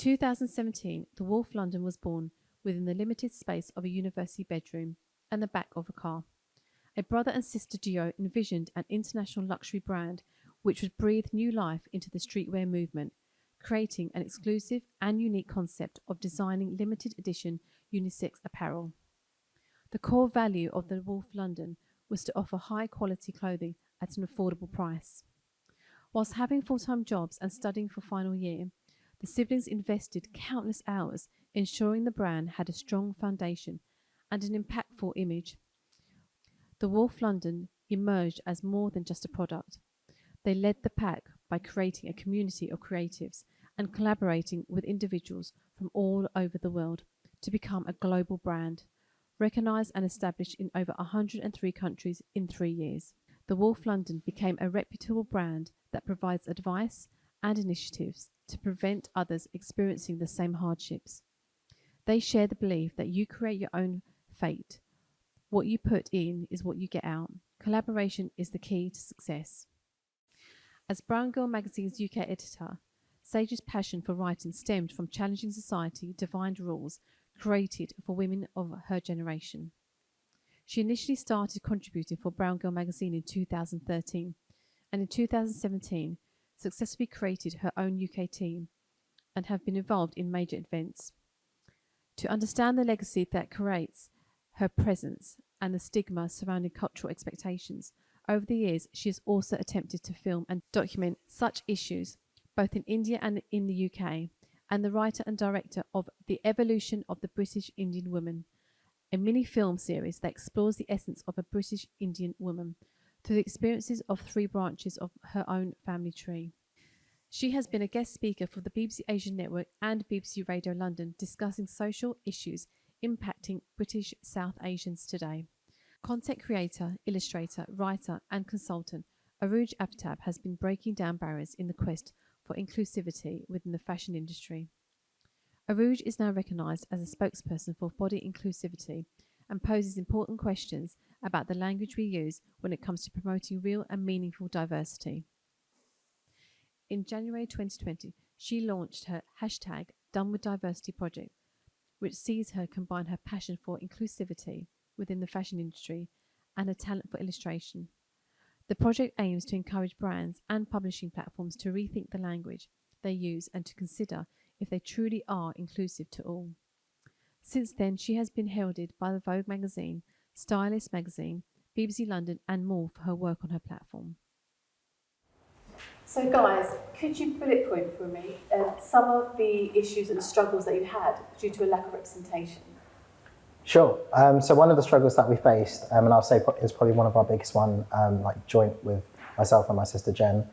2017, the Wolf London was born within the limited space of a university bedroom and the back of a car. A brother and sister duo envisioned an international luxury brand which would breathe new life into the streetwear movement, creating an exclusive and unique concept of designing limited edition unisex apparel. The core value of the Wolf London was to offer high quality clothing at an affordable price. Whilst having full-time jobs and studying for final year, the siblings invested countless hours ensuring the brand had a strong foundation and an impactful image. The Wolf London emerged as more than just a product. They led the pack by creating a community of creatives and collaborating with individuals from all over the world to become a global brand, recognised and established in over 103 countries in 3 years. The Wolf London became a reputable brand that provides advice and initiatives to prevent others experiencing the same hardships. They share the belief that you create your own fate. What you put in is what you get out. Collaboration is the key to success. As Brown Girl magazine's UK editor, Sage's passion for writing stemmed from challenging society-defined rules created for women of her generation. She initially started contributing for Brown Girl magazine in 2013, and in 2017 successfully created her own UK team and have been involved in major events. To understand the legacy that creates her presence and the stigma surrounding cultural expectations, over the years she has also attempted to film and document such issues both in India and in the UK, and the writer and director of The Evolution of the British Indian Woman, a mini-film series that explores the essence of a British Indian woman through the experiences of 3 branches of her own family tree. She has been a guest speaker for the BBC Asian Network and BBC Radio London discussing social issues impacting British South Asians today. Content creator, illustrator, writer and consultant Arooj Aftab has been breaking down barriers in the quest for inclusivity within the fashion industry. Arooj is now recognised as a spokesperson for body inclusivity and poses important questions about the language we use when it comes to promoting real and meaningful diversity. In January 2020, she launched her hashtag Done With Diversity project, which sees her combine her passion for inclusivity within the fashion industry and her talent for illustration. The project aims to encourage brands and publishing platforms to rethink the language they use and to consider if they truly are inclusive to all. Since then, she has been heralded by the Vogue magazine, Stylist magazine, BBC London and more for her work on her platform. So guys, could you bullet point for me some of the issues and struggles that you had due to a lack of representation? Sure. So one of the struggles that we faced, and I'll say is probably one of our biggest one, like joint with myself and my sister Jen.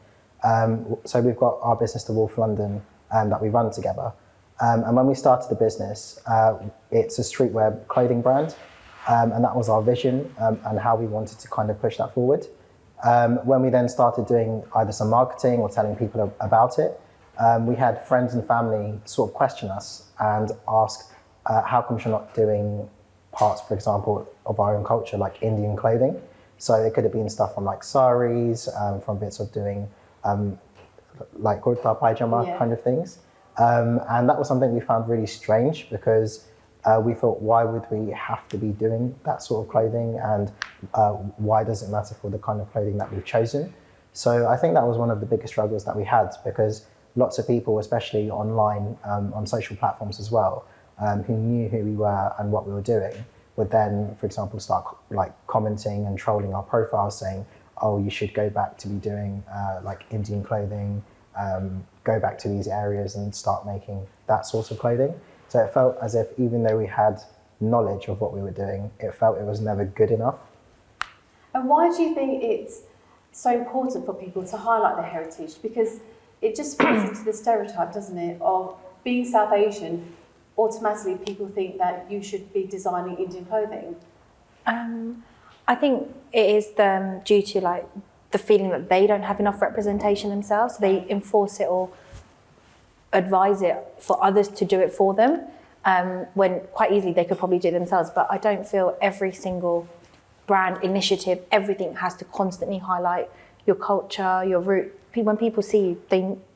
So we've got our business, The Wolf London, that we run together. And when we started the business, it's a streetwear clothing brand, and that was our vision and how we wanted to kind of push that forward. When we then started doing either some marketing or telling people about it, we had friends and family sort of question us and ask, how come you're not doing parts, for example, of our own culture, like Indian clothing? So it could have been stuff from like saris, from bits of doing like kurta, pajama kind of things. And that was something we found really strange because we thought, why would we have to be doing that sort of clothing, and why does it matter for the kind of clothing that we've chosen? So I think that was one of the biggest struggles that we had, because lots of people, especially online, on social platforms as well, who knew who we were and what we were doing, would then, for example, start like commenting and trolling our profiles saying, oh, you should go back to be doing like Indian clothing, go back to these areas and start making that sort of clothing. So it felt as if even though we had knowledge of what we were doing, it felt it was never good enough. And why do you think it's so important for people to highlight their heritage? Because it just fits into the stereotype, doesn't it, of being South Asian, automatically people think that you should be designing Indian clothing. I think it is due to like the feeling that they don't have enough representation themselves, so they enforce it or advise it for others to do it for them, when quite easily they could probably do it themselves. But I don't feel every single brand initiative, everything has to constantly highlight your culture, your root. When people see you,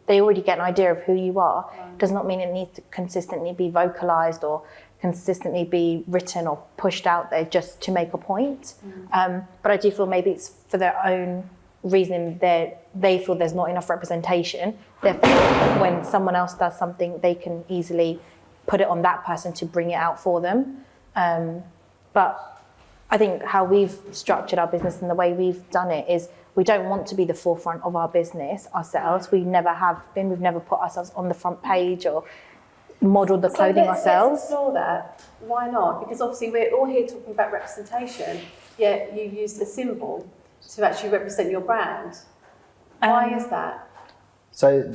they already get an idea of who you are. Does not mean it needs to consistently be vocalized or consistently be written or pushed out there just to make a point. But I do feel maybe it's for their own reason that they feel there's not enough representation. Therefore, when someone else does something, they can easily put it on that person to bring it out for them. But I think how we've structured our business and the way we've done it is we don't want to be the forefront of our business ourselves. We never have been. We've never put ourselves on the front page or modelled the clothing ourselves. Let's explore that. Why not? Because obviously we're all here talking about representation, yet you used a symbol to actually represent your brand. Why is that? So,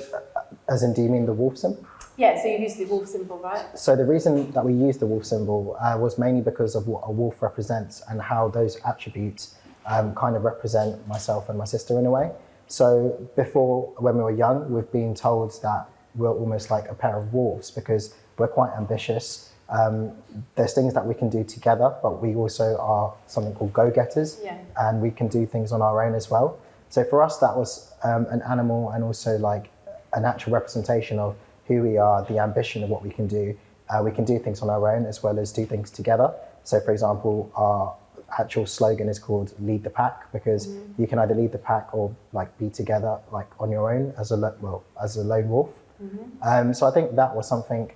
as in, do you mean the wolf symbol? Yeah, so you used the wolf symbol, right? So the reason that we used the wolf symbol was mainly because of what a wolf represents and how those attributes kind of represent myself and my sister in a way. So before, when we were young, we've been told that we're almost like a pair of wolves because we're quite ambitious. There's things that we can do together, but we also are something called go-getters, and we can do things on our own as well. So for us, that was an animal and also like an actual representation of who we are, the ambition of what we can do. We can do things on our own as well as do things together. So for example, our actual slogan is called Lead the Pack, because you can either lead the pack or like be together like on your own as a lone wolf. So I think that was something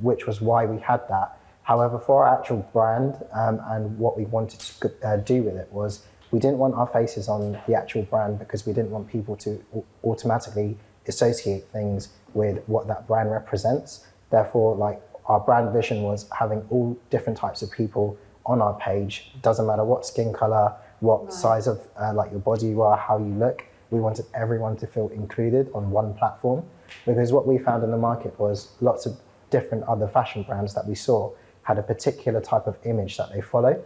which was why we had that. However, for our actual brand and what we wanted to do with it was we didn't want our faces on the actual brand because we didn't want people to automatically associate things with what that brand represents. Therefore, like our brand vision was having all different types of people on our page. Doesn't matter what skin color, what size of like your body you are, how you look. We wanted everyone to feel included on one platform, because what we found in the market was lots of different other fashion brands that we saw had a particular type of image that they follow.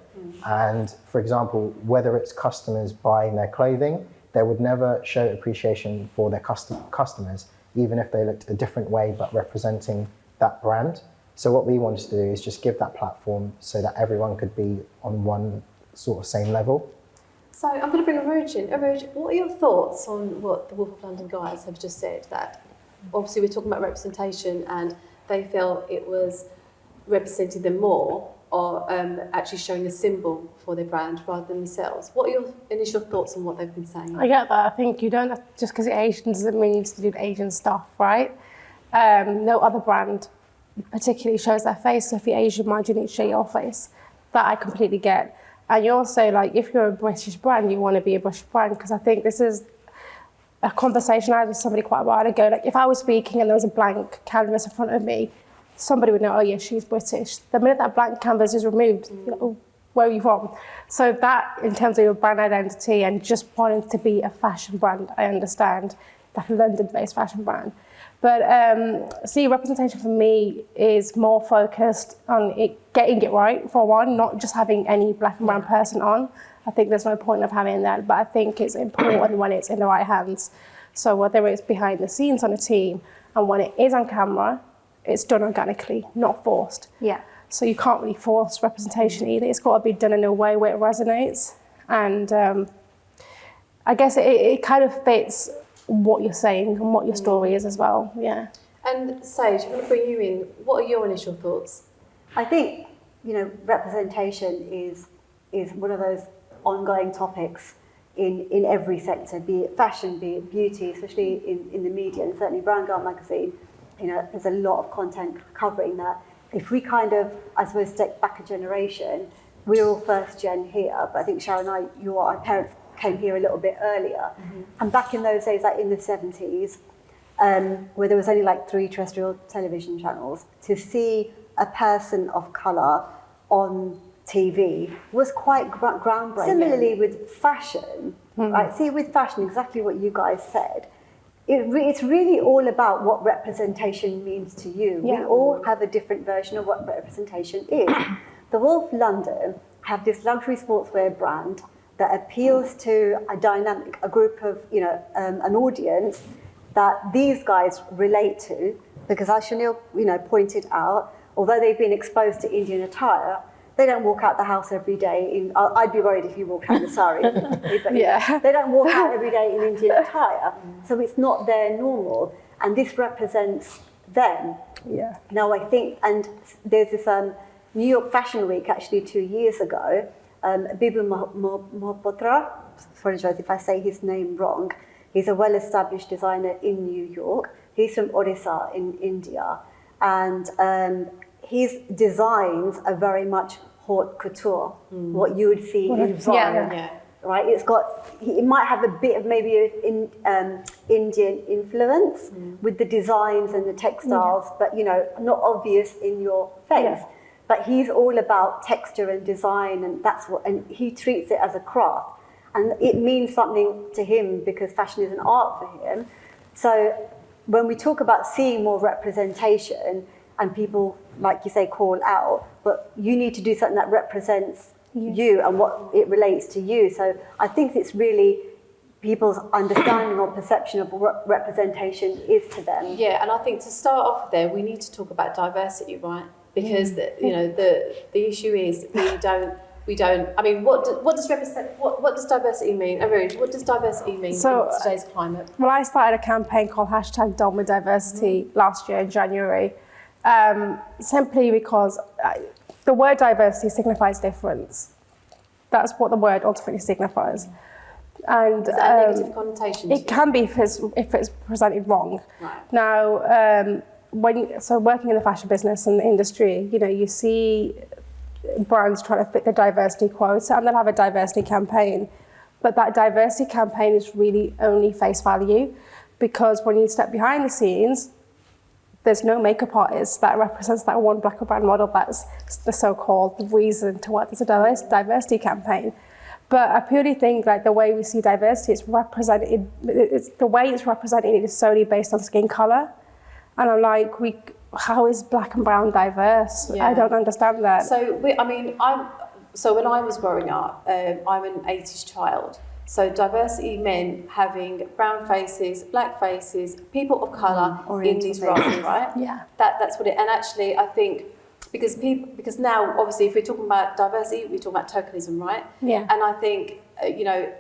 And for example, whether it's customers buying their clothing, they would never show appreciation for their customers, even if they looked a different way but representing that brand. So what we wanted to do is just give that platform so that everyone could be on one sort of same level. So I'm going to bring Arooj in. Arooj, what are your thoughts on what the Wolf of London guys have just said? That obviously we're talking about representation and they felt it was representing them more or actually showing a symbol for their brand rather than themselves. What are your initial thoughts on what they've been saying? I get that. I think you don't have, just because you're Asian doesn't mean you have to do the Asian stuff, right? No other brand particularly shows their face. So if you're Asian, mind you need to show your face. That I completely get. And you also, like, if you're a British brand, you want to be a British brand, because I think this is a conversation I had with somebody quite a while ago. Like, if I was speaking and there was a blank canvas in front of me, somebody would know, oh yeah, she's British. The minute that blank canvas is removed, you're like, oh, where are you from? So that, in terms of your brand identity and just wanting to be a fashion brand, I understand, like a London-based fashion brand. But representation for me is more focused on getting it right, for one, not just having any black and brown person on. I think there's no point of having that, but I think it's important when it's in the right hands. So whether it's behind the scenes on a team and when it is on camera, it's done organically, not forced. Yeah. So you can't really force representation either. It's got to be done in a way where it resonates. And I guess it kind of fits what you're saying and what your story is as well, yeah. And Sage, I'm going to bring you in. What are your initial thoughts? I think, representation is one of those ongoing topics in every sector, be it fashion, be it beauty, especially in the media, and certainly Brown Girl magazine. There's a lot of content covering that. If we kind of, I suppose, step back a generation, we're all first gen here, but I think Sharon and our parents came here a little bit earlier. And back in those days, like in the 70s, where there was only like 3 terrestrial television channels, to see a person of colour on TV was quite groundbreaking. Similarly with fashion, right? See, with fashion, exactly what you guys said. It's really all about what representation means to you. Yeah. We all have a different version of what representation is. The Wolf London have this luxury sportswear brand that appeals to a group of, an audience that these guys relate to, because as Chanel, pointed out, although they've been exposed to Indian attire, they don't walk out the house every day in, I'd be worried if you walk out in a sari. But Yeah. they don't walk out every day in Indian attire. So it's not their normal. And this represents them. Yeah. Now I think, and there's this New York Fashion Week actually 2 years ago, Bibu Mohapatra, apologize if I say his name wrong, he's a well-established designer in New York. He's from Odisha in India. And his designs are very much haute couture, what you would see in Vogue. Right, it might have a bit of maybe Indian influence with the designs and the textiles, but not obvious in your face. Yeah. But he's all about texture and design, and he treats it as a craft, and it means something to him because fashion is an art for him. So when we talk about seeing more representation, and people, like you say, call out, but you need to do something that represents you and what it relates to you. So I think it's really people's understanding or perception of what representation is to them. Yeah, and I think to start off there, we need to talk about diversity, right? Because the issue is we don't. I mean, what does diversity mean? Arun, what does diversity mean in today's climate? Well, I started a campaign called #DoneWithDiversity last year in January, simply because the word diversity signifies difference. That's what the word ultimately signifies. And is that a negative connotation? It can be if it's presented wrong. Right. Now, working in the fashion business and the industry, you see brands trying to fit the diversity quota, and they'll have a diversity campaign. But that diversity campaign is really only face value, because when you step behind the scenes, there's no makeup artist that represents that one black brand model that's the so-called reason to why there's a diversity campaign. But I purely think the way we see diversity, the way it's represented is solely based on skin colour. And I'm like, how is black and brown diverse? Yeah. I don't understand that. So when I was growing up, I'm an 80s child. So diversity meant having brown faces, black faces, people of colour in these roles, right? Yeah. That's what it. And actually, I think because now obviously, if we're talking about diversity, we're talking about tokenism, right? Yeah. And I think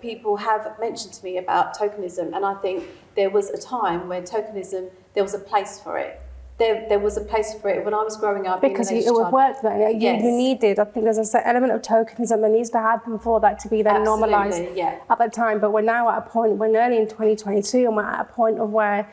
people have mentioned to me about tokenism, and I think there was a time when tokenism, there was a place for it. There was a place for it when I was growing up. Because it would work then. You needed, I think there's an element of tokenism that needs to happen for that to be then normalised at that time. But we're now at a point, we're nearly in 2022, and we're at a point of where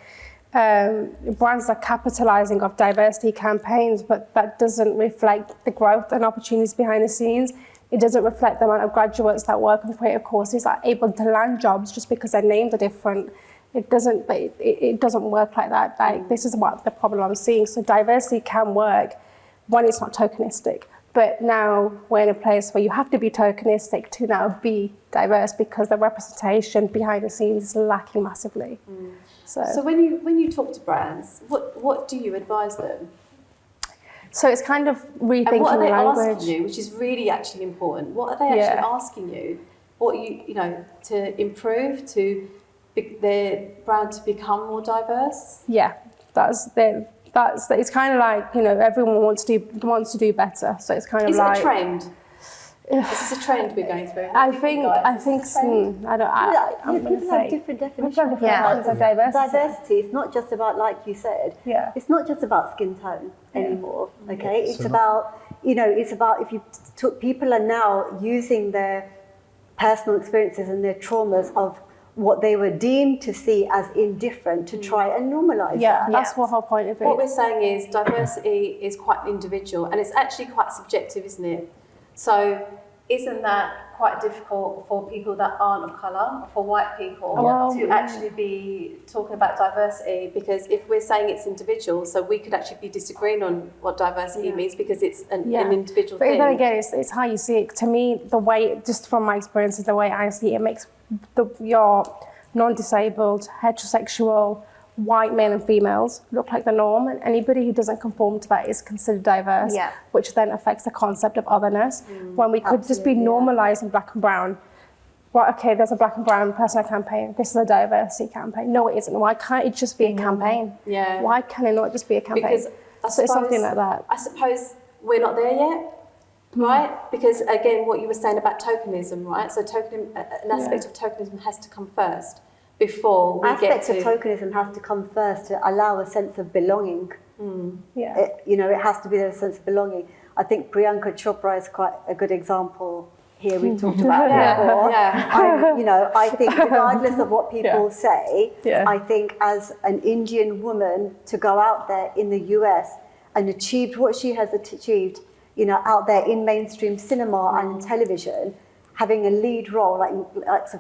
brands are capitalising off diversity campaigns, but that doesn't reflect the growth and opportunities behind the scenes. It doesn't reflect the amount of graduates that work on creative courses that are able to land jobs just because their names are different. It doesn't work like that. This is what the problem I'm seeing. So diversity can work when it's not tokenistic. But now we're in a place where you have to be tokenistic to now be diverse, because the representation behind the scenes is lacking massively. So when you talk to brands, what do you advise them? So it's kind of rethinking and what are they language. Asking you, which is really actually important. What are they actually asking you? What to improve, to their brand to become more diverse? Yeah, it's kind of like everyone wants to do better. So it's kind of is like. Is it a trend? Is this a trend we're going through? I think I'm going to say different definitions. Of diversity. It's not just about, like you said. Yeah. It's not just about skin tone anymore. Okay. It's about if you took people are now using their personal experiences and their traumas of what they were deemed to see as indifferent to try and normalise that. That's the whole point of it. What we're saying is diversity is quite individual, and it's actually quite subjective, isn't it? So isn't that quite difficult for people that aren't of colour, for white people, to actually be talking about diversity? Because if we're saying it's individual, so we could actually be disagreeing on what diversity means, because it's an individual thing. But then again, it's how you see it. To me, the way, just from my experiences, the way I see it, makes your non-disabled, heterosexual, white male and females look like the norm, and anybody who doesn't conform to that is considered diverse, which then affects the concept of otherness. When we could just be normalising black and brown. Well, okay, there's a black and brown personal campaign. This is a diversity campaign. No, it isn't. Why can't it just be a campaign? Yeah. Why can it not just be a campaign? Because it's something like that. I suppose we're not there yet. right? Because again, what you were saying about tokenism, right? So an aspect of tokenism has to come first before we Aspects get to... of tokenism have to come first to allow a sense of belonging. Yeah. It has to be a sense of belonging. I think Priyanka Chopra is quite a good example here. We've talked about it before. I think regardless of what people say, I think as an Indian woman to go out there in the US and achieved what she has achieved, out there in mainstream cinema and television, having a lead role like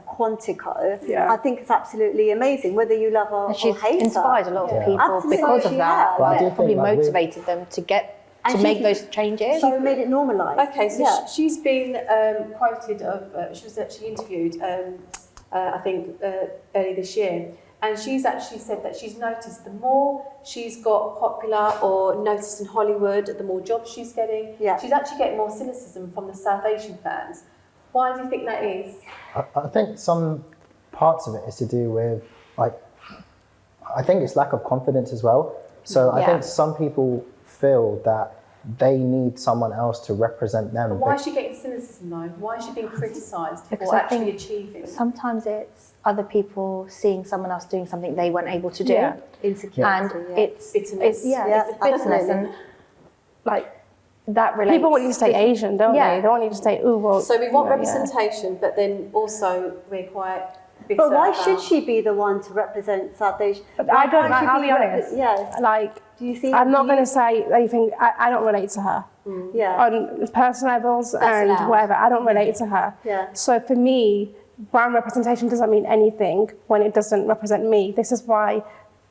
Quantico, I think it's absolutely amazing, whether you love her or She's hate her. inspired a lot of people Absolutely, because of she that. has. But I do Probably think, like, motivated them to make those changes. So made it normalised. Okay, so she's been quoted she was actually interviewed, I think, early this year, and she's actually said that she's noticed the more she's got popular or noticed in Hollywood, the more jobs she's getting. She's actually getting more cynicism from the South Asian fans. Why do you think that is? I think some parts of it is to do with, I think it's lack of confidence as well. So I think some people feel that they need someone else to represent them. But why is she getting cynicism though? Why is she being criticised Because for I actually think achieving? sometimes it's other people seeing someone else doing something they weren't able to do. Insecurity. And it's bitterness. it's bitterness, and that relates. People want you to stay Asian, don't they? They want you to stay, ooh, well. So we want representation, but then also we're quite bitter. But why about... should she be the one to represent South Asia? But I'll be honest. Do you see? I'm not going to say anything, I don't relate to her. On personal levels allowed. whatever, I don't relate to her. So for me, brand representation doesn't mean anything when it doesn't represent me. This is why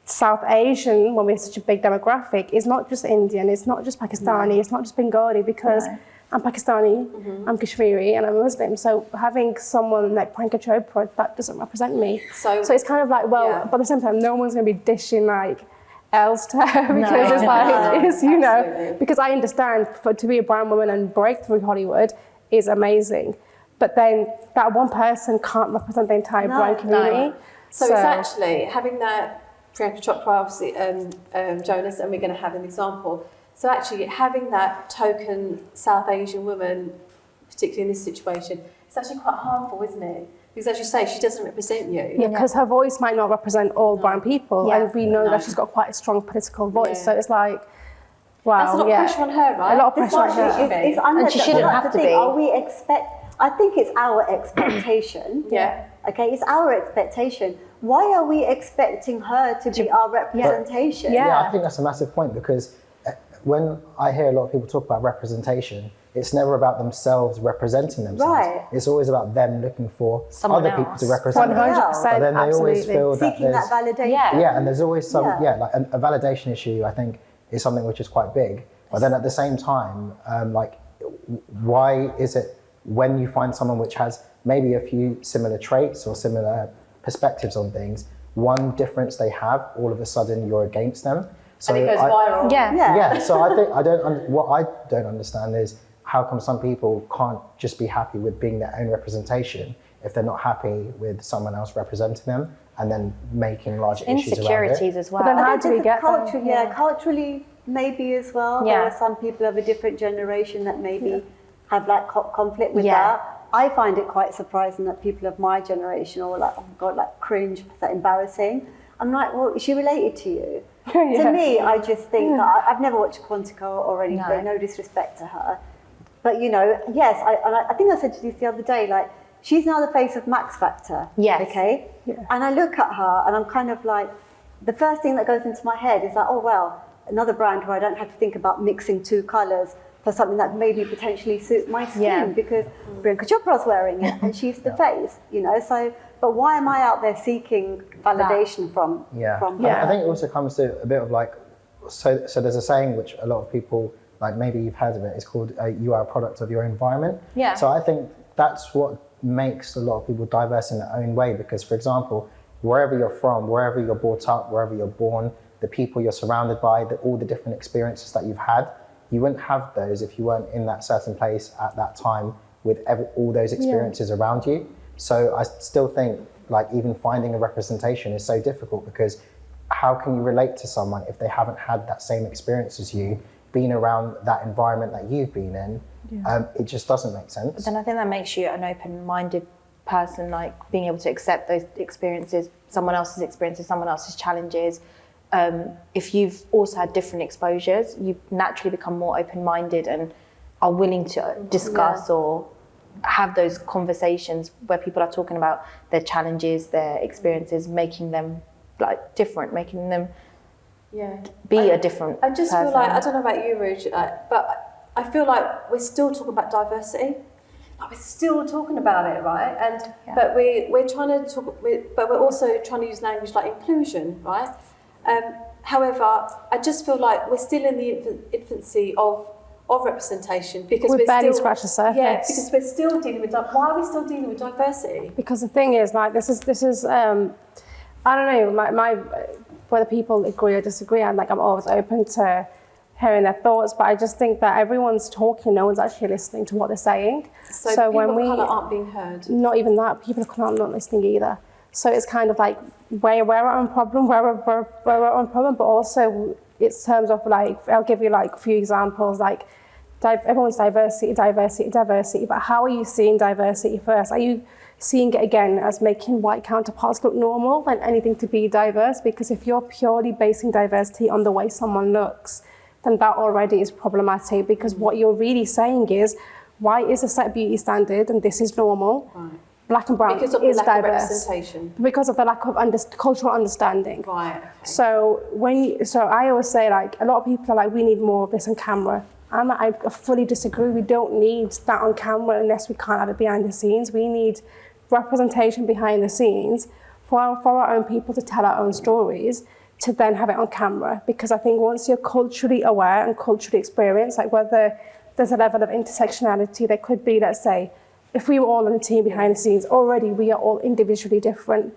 South Asian, when we're such a big demographic, is not just Indian, it's not just Pakistani, it's not just Bengali, because I'm Pakistani, I'm Kashmiri, and I'm Muslim. So having someone like Priyanka Chopra, that doesn't represent me. So it's kind of like, but at the same time, no one's going to be dishing else to her because it's because I understand to be a brown woman and break through Hollywood is amazing. But then that one person can't represent the entire brown community. So it's actually having that Priyanka Chopra, obviously, Jonas, and we're going to have an example. So actually having that token South Asian woman, particularly in this situation, it's actually quite harmful, isn't it? Because as you say, she doesn't represent you. Yeah, because her voice might not represent all brown people, and we know that she's got quite a strong political voice. So it's like, wow, that's a lot of pressure on her, right? A lot of pressure on her. And she shouldn't have to be. I think it's our expectation. Okay, it's our expectation. Why are we expecting her to be our representation? I think that's a massive point, because when I hear a lot of people talk about representation, it's never about themselves representing themselves. Right. It's always about them looking for Someone other people to represent 100%, them. But then they always feel that seeking that validation. Yeah, and there's always some, like a validation issue, I think, is something which is quite big. But then at the same time, why is it when you find someone which has maybe a few similar traits or similar perspectives on things, one difference they have, all of a sudden you're against them? So and it goes viral. Yeah. So I think what I don't understand is how come some people can't just be happy with being their own representation if they're not happy with someone else representing them and then making large issues around it. Insecurities as well. But then how do we get there? Culturally maybe as well. There are some people of a different generation that maybe have conflict with that. I find it quite surprising that people of my generation are like, oh God, cringe, is that embarrassing? I'm like, well, is she related to you? To me, I just think that I've never watched Quantico or anything, no disrespect to her. But yes, I think I said to you the other day, she's now the face of Max Factor. Yes. Okay? Yeah. And I look at her and I'm kind of like, the first thing that goes into my head is like, oh well, another brand where I don't have to think about mixing two colours for something that maybe potentially suit my skin because Priyanka Chopra's wearing it and she's the face, so, but why am I out there seeking validation from I think it also comes to a bit of so there's a saying which a lot of people, maybe you've heard of it, it's called you are a product of your environment. So I think that's what makes a lot of people diverse in their own way, because for example, wherever you're from, wherever you're brought up, wherever you're born, the people you're surrounded by, all the different experiences that you've had, you wouldn't have those if you weren't in that certain place at that time with all those experiences around you. So I still think even finding a representation is so difficult, because how can you relate to someone if they haven't had that same experience as you, been around that environment that you've been in, It just doesn't make sense. But then I think that makes you an open-minded person, like being able to accept those experiences, someone else's challenges. If you've also had different exposures, you naturally become more open-minded and are willing to discuss or have those conversations where people are talking about their challenges, their experiences, making them like different, making them be a different I just person. feel like, I don't know about you, Rouge, but I feel like we're still talking about diversity. Like we're still talking about it, right? And but we're trying to talk, but we're also trying to use language like inclusion, right? However, I just feel like we're still in the infancy of representation because We've we're barely still scratched the surface. Yeah, because we're still dealing with. Why are we still dealing with diversity? Because the thing is, like, this is I don't know, my whether people agree or disagree, I'm always open to hearing their thoughts, but I just think that everyone's talking, no one's actually listening to what they're saying. So people when of colour aren't being heard. Not even that, people of colour are not listening either. So it's kind of like we're our own problem, we're our own problem, but also it's terms of like, I'll give you like a few examples, like everyone's diversity, but how are you seeing diversity first? Are you seeing it again as making white counterparts look normal and anything to be diverse? Because if you're purely basing diversity on the way someone looks, then that already is problematic, because what you're really saying is, white is a set beauty standard and this is normal. Right. Black and brown Because of is the lack diverse. of representation. Because of the lack of cultural understanding. Right. Okay. So I always say, like, a lot of people are like, we need more of this on camera. I fully disagree. We don't need that on camera unless we can't have it behind the scenes. We need representation behind the scenes for our own people to tell our own stories, to then have it on camera. Because I think once you're culturally aware and culturally experienced, like whether there's a level of intersectionality, there could be, let's say, if we were all on a team behind the scenes, already we are all individually different.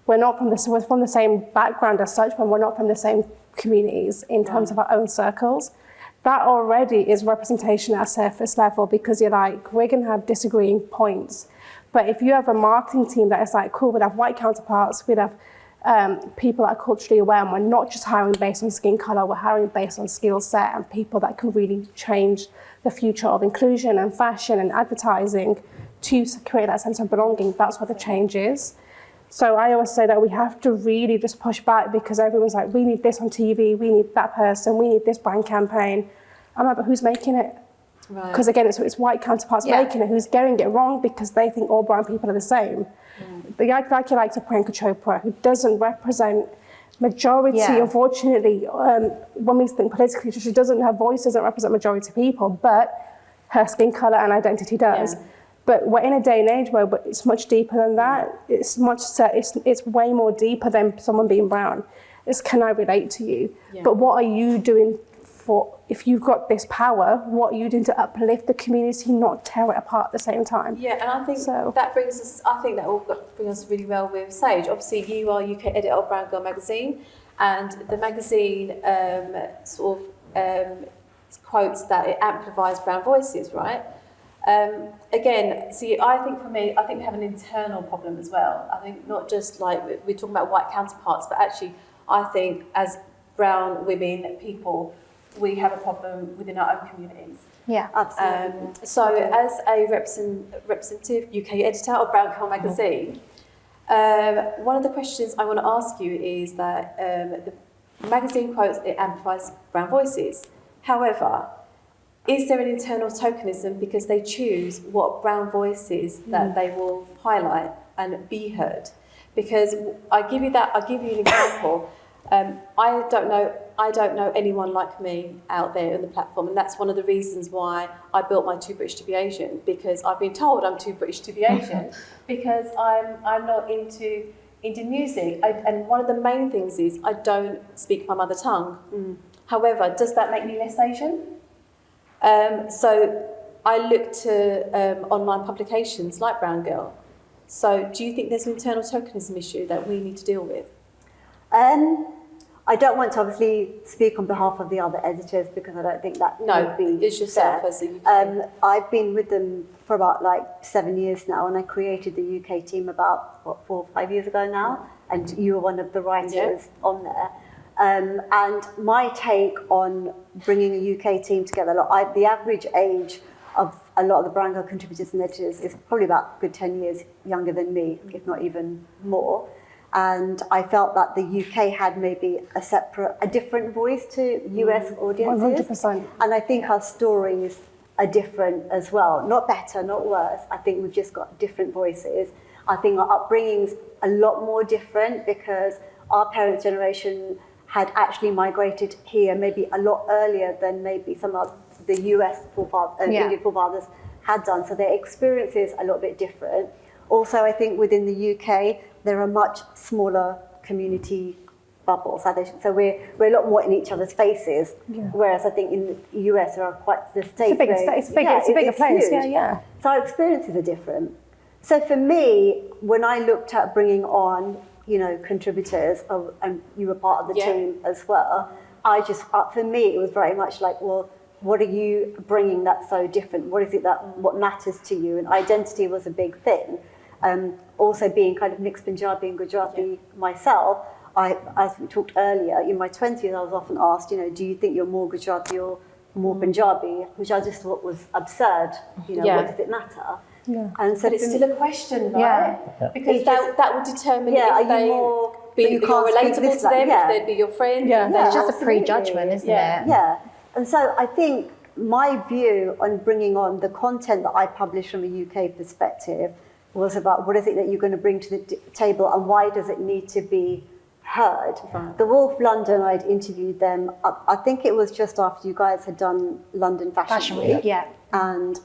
We're from the same background as such, but we're not from the same communities in terms of our own circles. That already is representation at a surface level, because you're like, we're going to have disagreeing points. But if you have a marketing team that is like, cool, we'd have white counterparts, we'd have people that are culturally aware, and we're not just hiring based on skin colour, we're hiring based on skill set and people that can really change the future of inclusion and fashion and advertising to create that sense of belonging. That's what the change is. So I always say that we have to really just push back, because everyone's like, we need this on TV, we need that person, we need this brand campaign. I'm like, but who's making it? Because again, it's white counterparts making it, who's getting it wrong because they think all brown people are the same. The guy like Priyanka Chopra, who doesn't represent majority, unfortunately, when we think politically, she doesn't, her voice doesn't represent majority people, but her skin colour and identity does. But we're in a day and age where it's much deeper than that. It's way more deeper than someone being brown. It's, can I relate to you? But what are you doing if you've got this power, what are you doing to uplift the community, not tear it apart at the same time? Yeah, and I think that brings us, I think that will bring us really well with Sage. Obviously, you are UK editor of Brown Girl magazine, and the magazine quotes that it amplifies brown voices, right? Again, see, I think for me, I think we have an internal problem as well. I think not just like we're talking about white counterparts, but actually I think as brown women, people, we have a problem within our own communities. Yeah, absolutely. So as a representative UK editor of Brown Girl magazine, one of the questions I want to ask you is that the magazine quotes it amplifies brown voices. However, is there an internal tokenism because they choose what brown voices that they will highlight and be heard? Because I'll give you an example. I don't know anyone like me out there on the platform, and that's one of the reasons why I built my Too British to be Asian, because I've been told I'm too British to be Asian because I'm not into music. And one of the main things is I don't speak my mother tongue. However, does that make me less Asian? So I look to online publications like Brown Girl. So do you think there's an internal tokenism issue that we need to deal with? I don't want to obviously speak on behalf of the other editors, because I don't think that would be it's yourself fair. as a UK. I've been with them for about 7 years now, and I created the UK team about 4 or 5 years ago now, and you were one of the writers on there. And my take on bringing a UK team together, the average age of a lot of the brand girl contributors and editors is probably about a good 10 years younger than me, if not even more. And I felt that the UK had maybe a different voice to US audiences. 100%. And I think our stories are different as well. Not better, not worse. I think we've just got different voices. I think our upbringing's a lot more different because our parents' generation had actually migrated here maybe a lot earlier than maybe some of the US Indian forefathers had done. So their experience is a little bit different. Also, I think within the UK, there are much smaller community bubbles. So we're a lot more in each other's faces. Yeah. Whereas I think in the US, there are quite the states. It's a bigger place. Huge. Yeah. So our experiences are different. So for me, when I looked at bringing on, contributors, and you were part of the team as well, for me, it was very much like, well, what are you bringing that's so different? What is it what matters to you? And identity was a big thing. Also being kind of mixed Punjabi and Gujarati myself, as we talked earlier, in my 20s, I was often asked, do you think you're more Gujarati or more Punjabi? Which I just thought was absurd. What does it matter? Yeah. And so but it's still a question, right? Yeah. Because that would determine if you're relatable to them, if they'd be your friend. Yeah. It's just a absolutely. prejudgment, isn't it? Yeah. And so I think my view on bringing on the content that I publish from a UK perspective was about what is it that you're going to bring to the table and why does it need to be heard. Right. The Wolf London, I'd interviewed them, I think it was just after you guys had done London Fashion Week. Yeah. And,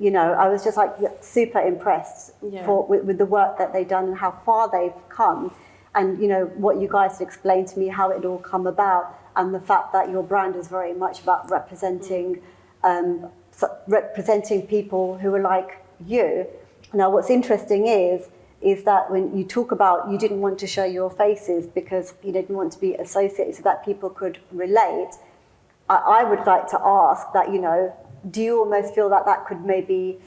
I was just like super impressed with the work that they've done and how far they've come. And, what you guys had explained to me, how it all come about, and the fact that your brand is very much about representing people who are like you. Now, what's interesting is that when you talk about you didn't want to show your faces because you didn't want to be associated so that people could relate, I would like to ask that, do you almost feel that could maybe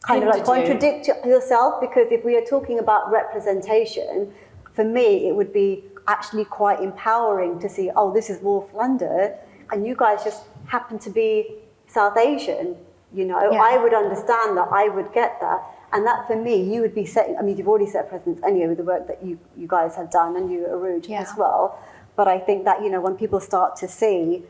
kind of like contradict yourself? Because if we are talking about representation, for me, it would be actually quite empowering to see, oh, this is Wolf London, and you guys just happen to be South Asian, I would understand that, I would get that. And that for me, you would be setting, you've already set a precedence anyway with the work that you guys have done, and you, Aruj, as well. But I think that, when people start to see,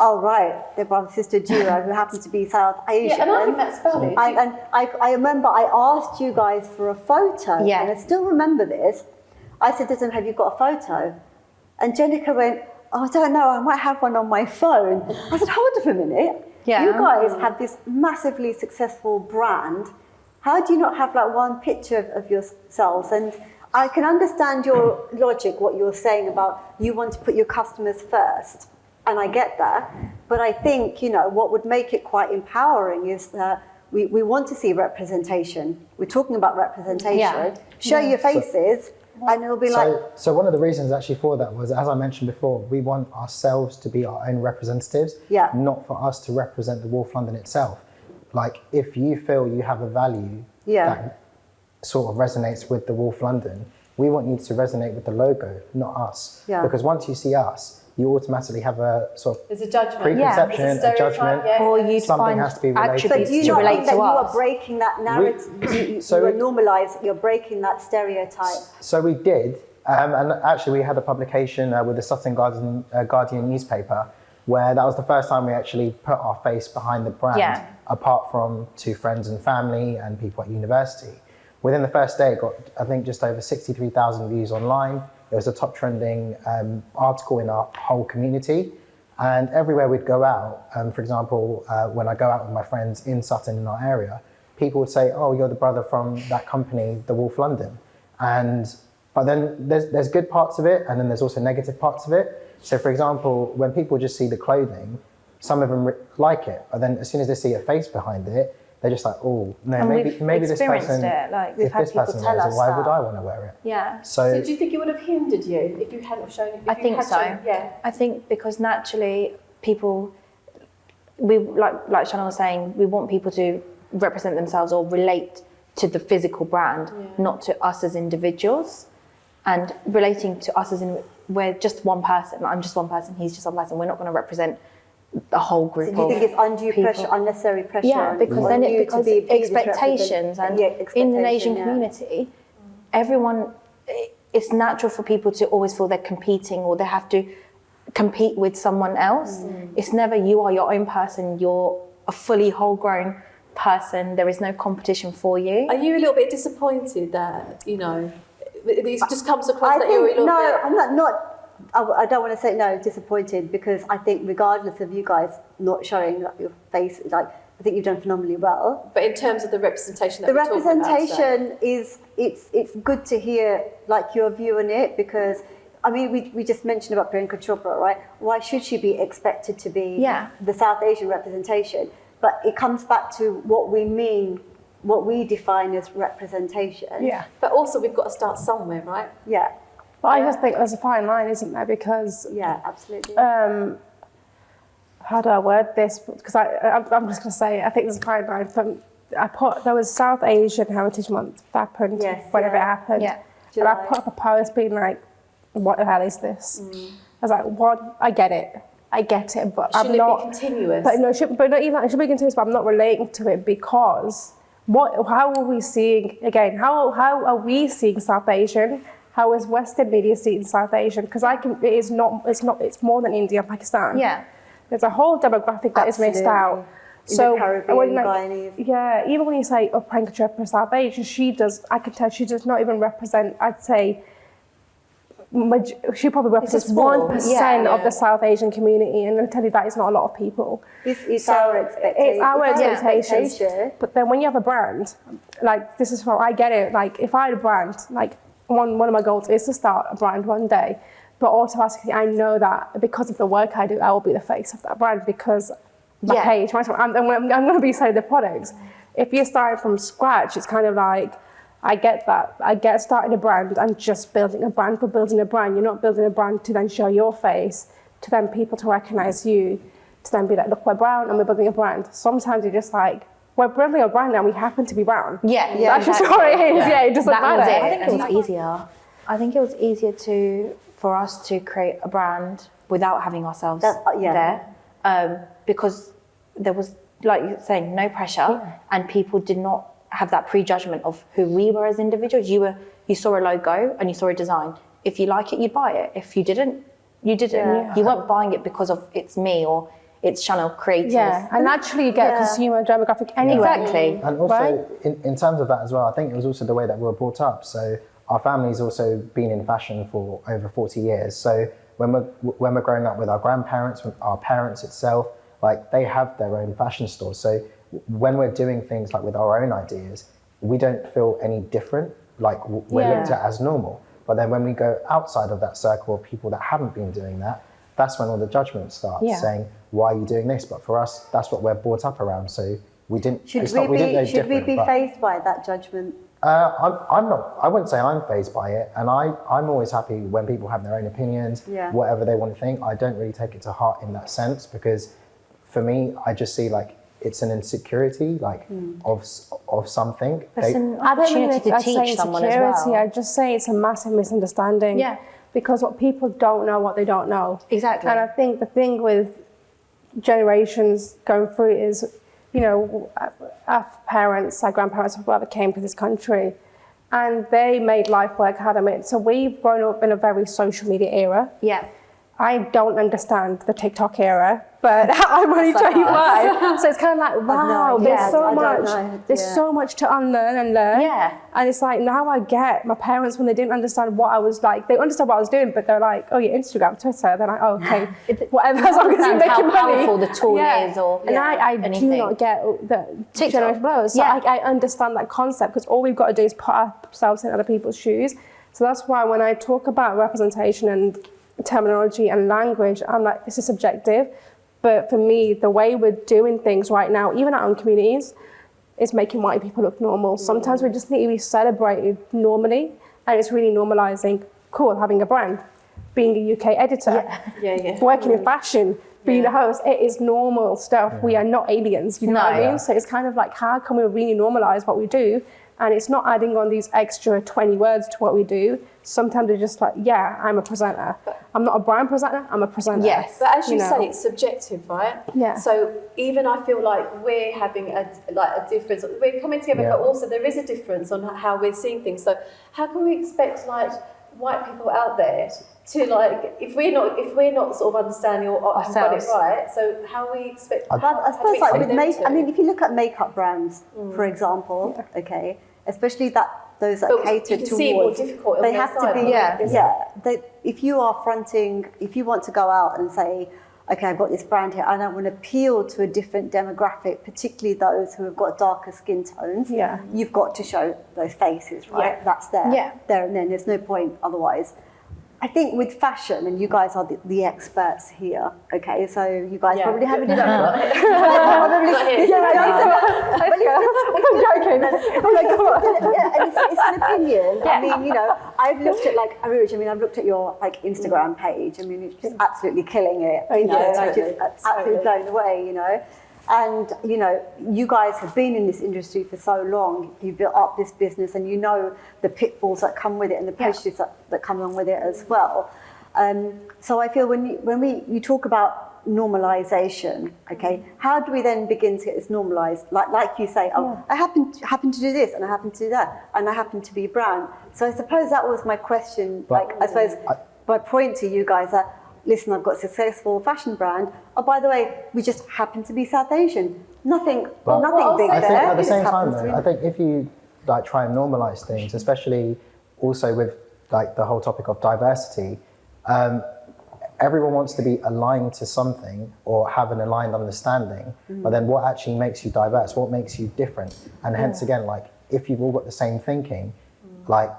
oh, right, they're brother-sister duo who happen to be South Asian. Yeah, and I think that's valid. I remember I asked you guys for a photo, and I still remember this. I said to them, have you got a photo? And Jenica went, oh, I don't know, I might have one on my phone. I said, hold up a minute. Yeah. You guys have this massively successful brand. How do you not have like one picture of yourselves? And I can understand your logic, what you're saying about you want to put your customers first. And I get that. But I think, what would make it quite empowering is that we want to see representation. We're talking about representation. Yeah. Show your faces. And it'll be So one of the reasons actually for that was, as I mentioned before, we want ourselves to be our own representatives, not for us to represent the Wolf London itself. Like, if you feel you have a value that sort of resonates with the Wolf London, we want you to resonate with the logo, not us. Yeah. Because once you see us, you automatically have a sort of there's a judgment. Preconception, a judgment, or you'd something has to be related. But do you not think that you are breaking that narrative? You're breaking that stereotype. So we did, and actually we had a publication with the Sutton Guardian newspaper, where that was the first time we actually put our face behind the brand, apart from to friends and family and people at university. Within the first day, it got, I think, just over 63,000 views online. It was a top trending article in our whole community. And everywhere we'd go out, for example, when I go out with my friends in Sutton in our area, people would say, oh, you're the brother from that company, the Wolf London. But then there's good parts of it, and then there's also negative parts of it. So for example, when people just see the clothing, some of them like it, but then as soon as they see a face behind it, they're just like, oh, no, maybe this person, if this person wears it, why would I want to wear it? Yeah. So do you think it would have hindered you if you hadn't shown it? I think so. I think because naturally people, like Shannon was saying, we want people to represent themselves or relate to the physical brand, not to us as individuals. And relating to us as we're just one person. I'm just one person, he's just one person. We're not going to represent a whole group So do you think it's undue people. pressure, unnecessary pressure? Yeah, on- because on then you it to because be this expectations, and in the Asian yeah. community, everyone, it's natural for people to always feel they're competing or they have to compete with someone else. It's never you are your own person. You're a fully whole grown person. There is no competition for you. Are you a little bit disappointed that, you know, it just comes across I that you're a think, little no, bit... I'm not I don't want to say no, disappointed, because I think regardless of you guys not showing like, your face, like I think you've done phenomenally well. But in terms of the representation that The we're talking about today. representation is, it's good to hear like your view on it, because I mean, we just mentioned about Priyanka Chopra, right? Why should she be expected to be the South Asian representation? But it comes back to what we mean, what we define as representation. Yeah. But also we've got to start somewhere, right? Yeah. But I just think there's a fine line, isn't there? Because Yeah, absolutely. how do I word this? Because I'm just going to say, I think there's a fine line. There was South Asian Heritage Month that happened, whenever it happened. Yeah. And I July. put up a post being like, what the hell is this? I was like, one, I get it, but I'm Shouldn't not. it be continuous? But no, but not even that. It should be continuous, but I'm not relating to it because how are we seeing, again, how are we seeing South Asian? How is Western media seeing South Asian? Because it's more than India and Pakistan. Yeah. There's a whole demographic that is missed out. In the Caribbean, Guyanese. Yeah, even when you say, oh, Priyanka Chopra is South Asian, I can tell she does not even represent, I'd say, she probably represents 1% of the South Asian community, and I tell you that is not a lot of people. It's our expectation. It's our expectations. expectation. But then when you have a brand, like this is how I get it. Like if I had a brand, like one of my goals is to start a brand one day. But automatically, I know that because of the work I do, I will be the face of that brand because my page, I'm going to be selling the products. If you're starting from scratch, it's kind of like, I get that. I get starting a brand and just building a brand for building a brand. You're not building a brand to then show your face, to then people to recognize you, to then be like, look, we're brown and we're building a brand. Sometimes you're just like, we're building a brand and we happen to be brown. Yeah, That's just what it is. Yeah, it doesn't matter. Was it. I think it was easier. I think it was easier for us to create a brand without having ourselves there, because there was, like you're saying, no pressure, and people did not have that prejudgment of who we were as individuals. You saw a logo and you saw a design. If you like it, you'd buy it. If you didn't, you didn't. Yeah. You weren't buying it because of it's me or it's Chanel creators. Yeah, and naturally you get a consumer demographic anyway. Exactly. And also, in terms of that as well, I think it was also the way that we were brought up. So our family's also been in fashion for over 40 years. So when we're growing up with our grandparents, with our parents itself, like they have their own fashion stores. So when we're doing things like with our own ideas, we don't feel any different, like we're looked at as normal. But then when we go outside of that circle of people that haven't been doing that, that's when all the judgment starts saying, why are you doing this? But for us, that's what we're brought up around. So we didn't, Should we be fazed by that judgment? I'm not, I wouldn't say I'm fazed by it. And I'm always happy when people have their own opinions, whatever they want to think. I don't really take it to heart in that sense, because for me, I just see like, it's an insecurity, like of something. It's an I don't opportunity think to I'd say teach someone as insecurity. well. I just say it's a massive misunderstanding. Yeah. Because what people don't know what they don't know. Exactly. And I think the thing with generations going through is, you know, our parents, our grandparents, whoever came to this country, and they made life work hard. I mean, so we've grown up in a very social media era. Yeah. I don't understand the TikTok era, but I'm only 25. So it's kind of like, wow, there's so much to unlearn and learn. Yeah. And it's like, now I get my parents, when they didn't understand what I was like, they understood what I was doing, but they're like, oh, yeah, Instagram, Twitter. They're like, oh, okay, whatever, as long as you're making money. How powerful the tool is or And I anything. do not get the TikTok. generation below. So I understand that concept, because all we've got to do is put ourselves in other people's shoes. So that's why when I talk about representation and terminology and language, I'm like, this is subjective. But for me, the way we're doing things right now, even our own communities, is making white people look normal. Sometimes we just need to be celebrated normally, and it's really normalising, cool, having a brand, being a UK editor, working in fashion, being a host. It is normal stuff. We are not aliens, you know what I mean? So it's kind of like, how can we really normalise what we do And it's not adding on these extra 20 words to what we do. Sometimes they're just like, yeah, I'm a presenter. I'm not a brand presenter, I'm a presenter. Yes. But as you know. say, it's subjective, right? Yeah. So even I feel like we're having a difference. We're coming together, Yeah. but also there is a difference on how we're seeing things. So how can we expect like white people out there to like if we're not sort of understanding or haven't got it Ourselves. right? So how we expect? But how I do suppose we like expect with them to? I mean, if you look at makeup brands, for example, okay, especially those that But cater you can see it more towards, difficult on they their have to side, be, aren't they? if you are fronting, if you want to go out and say, okay, I've got this brand here, and I want to appeal to a different demographic, particularly those who have got darker skin tones, Yeah. you've got to show those faces, right? Yeah. That's there, Yeah. there and then. There's no point otherwise. I think with fashion, and you guys are the experts here, okay, so you guys probably have a different... It's an opinion. I mean, you know, I've looked at like Aruj, I've looked at your like Instagram page. I mean, it's just absolutely killing it. You know, yeah, like, totally. just absolutely blown away. You know, and you know, you guys have been in this industry for so long. You built up this business, and you know the pitfalls that come with it, and the pressures that come along with it as well. So I feel when you talk about normalization, okay, how do we then begin to get this normalized? Like you say, I happen to do this, and I happen to do that, and I happen to be a brand. So I suppose that was my question. But like I suppose my point to you guys that listen, I've got a successful fashion brand. Oh, by the way, we just happen to be South Asian. Nothing big I think there. at the It same just time happens to though, be- I think if you like try and normalize things, especially also with like the whole topic of diversity, everyone wants to be aligned to something or have an aligned understanding, but then what actually makes you diverse? What makes you different? And hence again, like if you've all got the same thinking, like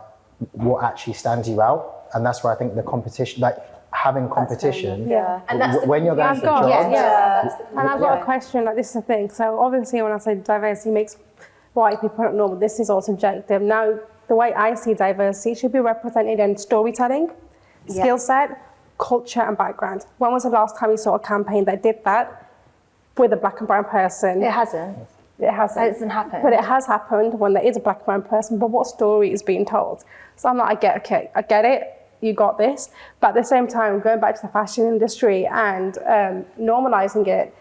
what actually stands you out? And that's where I think the competition, like having competition, And that's when you're going I've for got- jobs, that's the And I've got a question, like this is the thing. So obviously when I say diversity makes white people not normal, this is all subjective. Now, the way I see diversity should be represented in storytelling, skill set, culture and background. When was the last time you saw a campaign that did that with a black and brown person? It hasn't. It hasn't. It hasn't happened. But it has happened when there is a black and brown person, but what story is being told? So I'm like, I get it, you got this. But at the same time, going back to the fashion industry and normalizing it,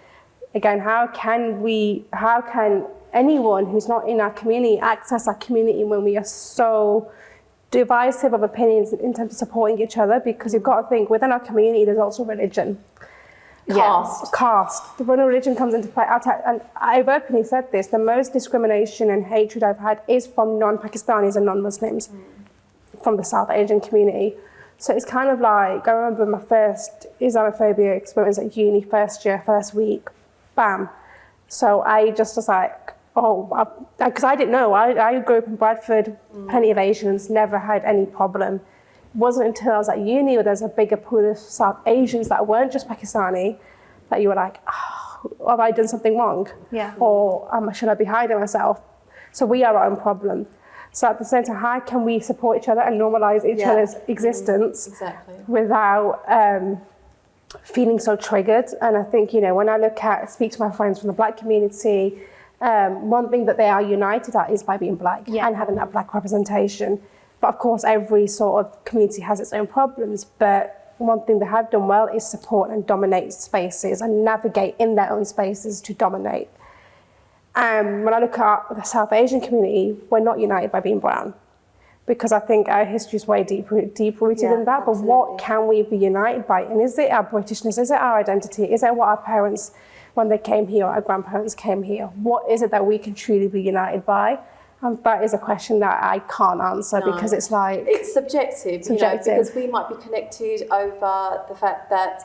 again, how can anyone who's not in our community access our community when we are so divisive of opinions in terms of supporting each other? Because you've got to think, within our community, there's also religion. Caste. When religion comes into play, and I've openly said this, the most discrimination and hatred I've had is from non-Pakistanis and non-Muslims from the South Asian community. So it's kind of like, I remember my first Islamophobia experience at uni, first year, first week, bam. So I just was like, because I didn't know. I grew up in Bradford, plenty of Asians, never had any problem. It wasn't until I was at uni where there's a bigger pool of South Asians that weren't just Pakistani that you were like, have I done something wrong? Yeah. Or should I be hiding myself? So we are our own problem. So at the same time, how can we support each other and normalise each other's existence Exactly. without feeling so triggered? And I think, when I speak to my friends from the black community, one thing that they are united at is by being black and having that black representation. But of course, every sort of community has its own problems. But one thing they have done well is support and dominate spaces and navigate in their own spaces to dominate. When I look at the South Asian community, we're not united by being brown, because I think our history is way deep-rooted than that. But what can we be united by? And is it our Britishness? Is it our identity? Is it what our parents, when they came here, or our grandparents came here? What is it that we can truly be united by? And that is a question that I can't answer because it's like... It's subjective. Because we might be connected over the fact that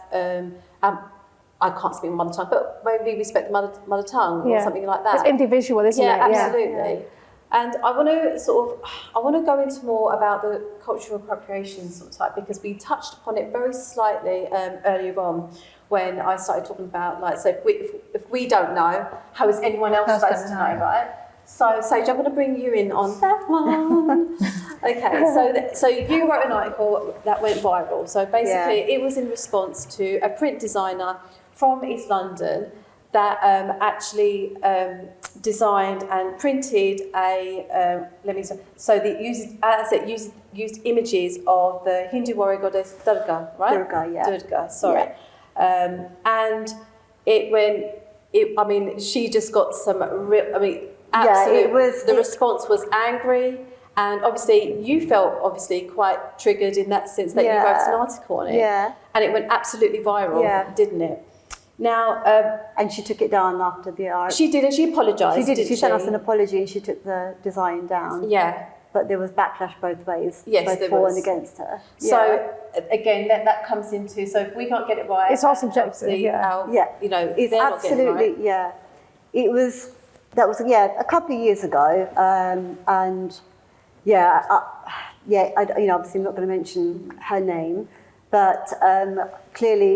I can't speak mother tongue, but maybe we respect the mother tongue or something like that. It's individual, isn't it? Yeah, absolutely. And I want to go into more about the cultural appropriation sort of type, because we touched upon it very slightly earlier on when I started talking about, like, so if we don't know, how is anyone else supposed to know, right? So, Sage, I'm going to bring you in on that one. Okay, so you wrote an article that went viral. So basically, it was in response to a print designer from East London that actually designed and printed a so that used images of the Hindu warrior goddess Durga, right? Durga, yeah. Durga, sorry. And she just got some real, absolute, it was the response was angry, and obviously you felt quite triggered in that sense that you wrote an article on it. Yeah. And it went absolutely viral, didn't it? Now, and she took it down after the art. she did, and she apologised. She did. Didn't She sent us an apology, and she took the design down. Yeah. But there was backlash both ways. Yes, both there for was. and against her. So again, that comes into, so if we can't get it right, It's all subjective, obviously Yeah. it's It's absolutely It was a couple of years ago, and obviously I'm not going to mention her name, but clearly,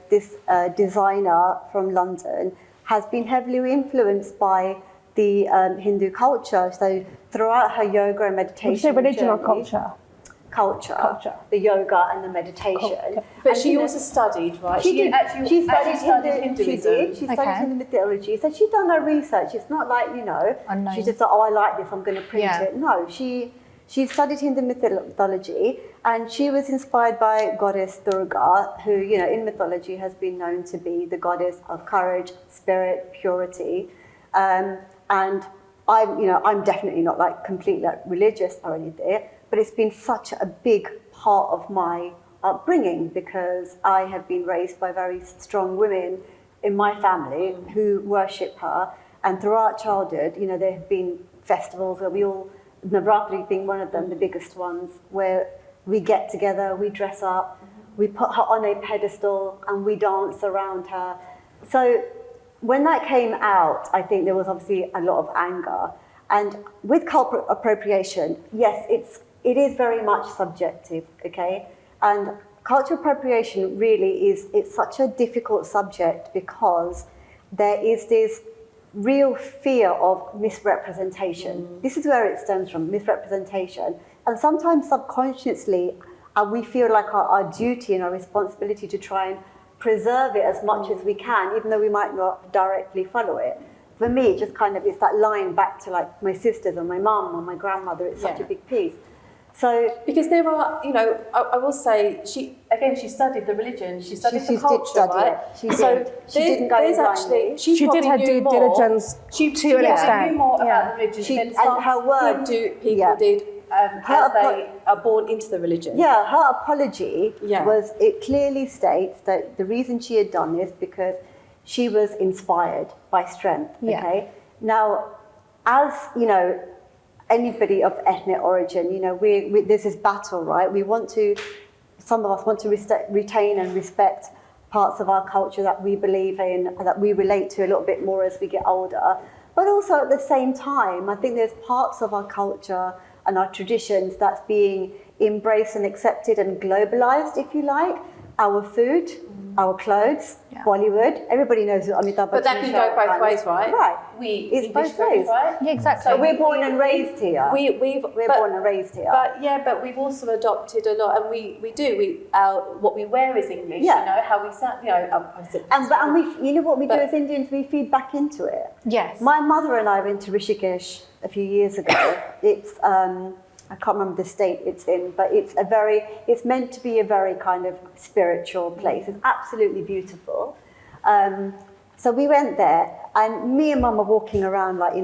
this designer from London has been heavily influenced by the Hindu culture. So throughout her yoga and meditation, Would you say religion or journey- culture? Culture, the yoga and the meditation. Cool. But And, she also studied, right? She did. She studied Hinduism. She did. She studied Hindu mythology. So she'd done her research. It's not like, Unknown. she just thought, I like this, I'm going to print it. No, she studied Hindu mythology, and she was inspired by goddess Durga, who, in mythology has been known to be the goddess of courage, spirit, purity. And I'm definitely not like completely religious or anything, but it's been such a big part of my upbringing because I have been raised by very strong women in my family who worship her. And throughout childhood, there have been festivals where we all, Navratri being one of them, the biggest ones, where we get together, we dress up, we put her on a pedestal and we dance around her. So when that came out, I think there was obviously a lot of anger. And with cultural appropriation, yes, it is very much subjective, okay? And cultural appropriation really it's such a difficult subject because there is this real fear of misrepresentation. This is where it stems from, misrepresentation. And sometimes subconsciously, we feel like our duty and our responsibility to try and preserve it as much as we can, even though we might not directly follow it. For me, it just it's that line back to like my sisters and my mum or my grandmother. It's such a big piece. So because there are, I will say, she studied the religion, she studied the culture, right? She did. She didn't go blindly. She did her due diligence to an extent. knew more about the religion than some and her word, Hindu people did as they are born into the religion. Yeah, her apology was, it clearly states that the reason she had done this because she was inspired by strength, okay? Now, as, anybody of ethnic origin, there's this battle, right? Some of us want to retain and respect parts of our culture that we believe in, that we relate to a little bit more as we get older. But also at the same time, I think there's parts of our culture and our traditions that's being embraced and accepted and globalized, if you like. Our food, our clothes, Bollywood. Everybody knows what Amitabh Bachchan. But that can go both ways, right? Right. It's both ways. Right? Yeah, exactly. So we're born and raised here. We're born and raised here. But we've also adopted a lot, and we do. What we wear is English. Yeah. How we sound. And we, what we do as Indians, we feed back into it. Yes. My mother and I went to Rishikesh a few years ago. It's I can't remember the state it's in, but it's meant to be a very kind of spiritual place. It's absolutely beautiful. So we went there, and me and Mum were walking around like,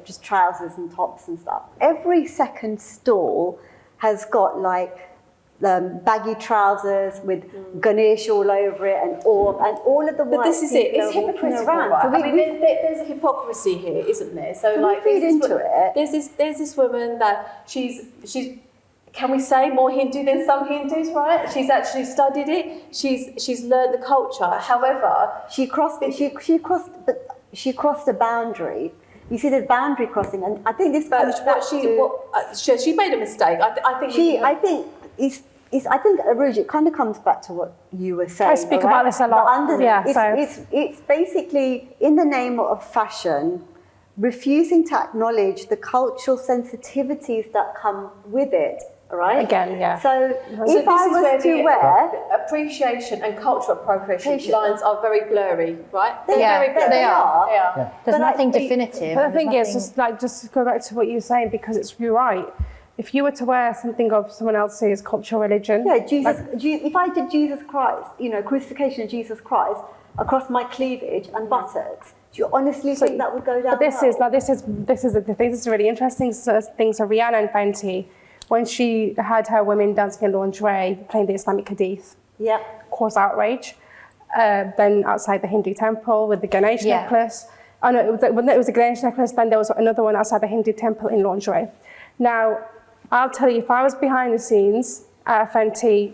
just trousers and tops and stuff. Every second stall has got like baggy trousers with Ganesh all over it and all of the white. But this is it. It's people are walking hypocritical, around. right? So there's a hypocrisy here, isn't there? So we feed into it. There's this woman that she's. Can we say more Hindu than some Hindus, right? She's actually studied it. She's learned the culture. However, she crossed a boundary. You see, there's boundary crossing, and I think this comes back to. She made a mistake. I think Aruj, it kind of comes back to what you were saying. I speak about this a lot. It's basically in the name of fashion, refusing to acknowledge the cultural sensitivities that come with it. all right? Again, yeah. So So if I this is where was to the wear, appreciation and cultural appropriation lines are very blurry, right? They're Yeah, very blurry. they are. They are. Yeah. There's But nothing like, definitive. But the thing there's is, nothing- just to go back to what you're saying, because you're right. If you were to wear something of someone else's cultural religion, yeah, if I did Jesus Christ, crucifixion of Jesus Christ across my cleavage and buttocks, do you honestly think that would go down but this well? is the thing. This is really interesting. So things of Rihanna and Fenty, when she had her women dancing in lingerie, playing the Islamic Hadith, Yeah. caused outrage. Then outside the Hindu temple with the Ganesh Yeah. necklace. Oh no, it was a Ganesh necklace. Then there was another one outside the Hindu temple in lingerie. Now, I'll tell you, if I was behind the scenes at a Fenty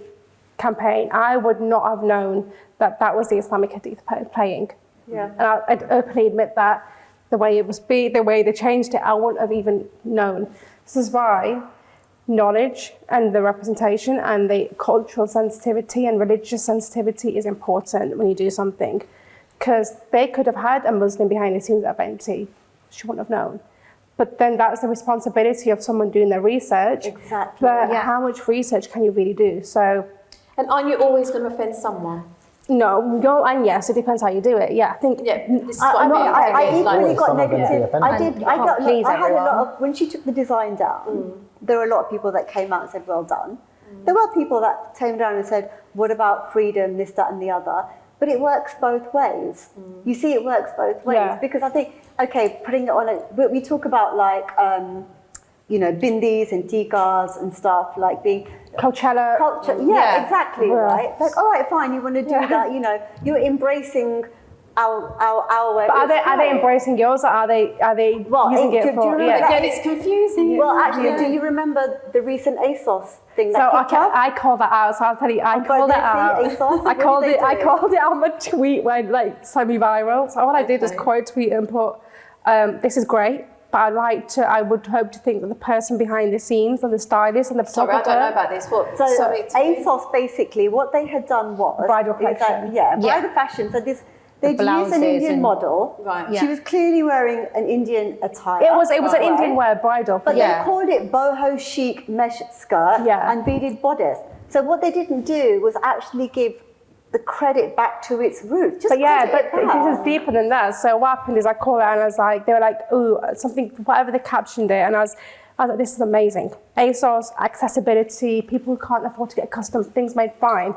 campaign, I would not have known that that was the Islamic Hadith playing. Yeah. And I'd openly admit that the way they changed it, I wouldn't have even known. This is why knowledge and the representation and the cultural sensitivity and religious sensitivity is important when you do something. Because they could have had a Muslim behind the scenes at Fenty. She wouldn't have known. But then that's the responsibility of someone doing their research. Exactly. But Yeah. how much research can you really do? So, And aren't you always going to offend someone? no, and yes, it depends how you do it. Yeah, I think. Yeah, this is what I mean. I equally Always got someone gonna be negative. offended. I had a lot of, when she took the design down, there were a lot of people that came out and said, well done. There were people that came down and said, what about freedom, this, that, and the other? But it works both ways. You see, it works both ways. Yeah. Because I think, okay, putting it on we talk about like, bindis and tikas and stuff, like being Coachella. culture. Yeah, Yeah. exactly, Yeah. right? Like, all right, fine, you want to do that, you're embracing our way. But are they embracing yours, or are they Well, using do it you for? remember Yeah. that? Again, it's confusing. Well, actually, do you remember the recent ASOS thing So that kicked off? I call that out. So I'll tell you, I call that out. ASOS? I called it. I do? called it out on my tweet when like semi-viral. So what I did was Okay. quote tweet and put, "This is great, but I would hope to think that the person behind the scenes and the stylist and the Sorry, I photographer." don't know about this. What? So Sorry. ASOS basically, what they had done was Bridal is that- collection. yeah, Yeah. bridal fashion. So they'd used blouses an Indian and- model. Right. Yeah. She was clearly wearing an Indian attire. It was an right? Indian wear bridal. But Yeah. they called it boho chic mesh skirt Yeah. and beaded bodice. So what they didn't do was actually give the credit back to its roots. Just But yeah, credit but it back. this is deeper than that. So what happened is I called it and I was like, they were like, ooh, something, whatever they captioned it, and I was like, this is amazing. ASOS, accessibility, people who can't afford to get custom things made fine,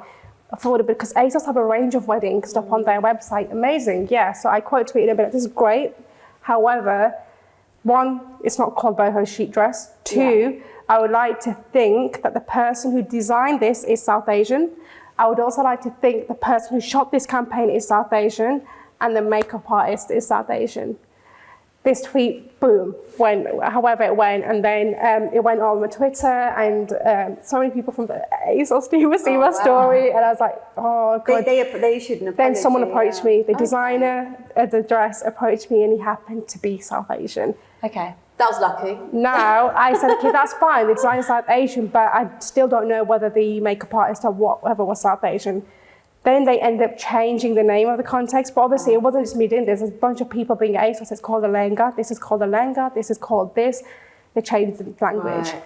affordable, because ASOS have a range of wedding stuff on their website. Amazing, yeah. So I quote tweeted a bit, this is great. However, one, it's not called boho chic dress. Two, I would like to think that the person who designed this is South Asian. I would also like to think the person who shot this campaign is South Asian and the makeup artist is South Asian. This tweet, boom, went however it went, and then it went on my Twitter, and so many people from the ASOS team were seeing my story, and I was like, oh god. They issued an apology. Then someone approached yeah. me, the designer of the dress approached me, and he happened to be South Asian. Okay. That was lucky. Now, I said, okay, that's fine, the designer's South Asian, but I still don't know whether the makeup artist or whatever was South Asian. Then they ended up changing the name of the context, but obviously it wasn't just me doing this, there's a bunch of people being ASOS, it's called a lehenga, this is called a lehenga, this is called this. They changed the language. Right.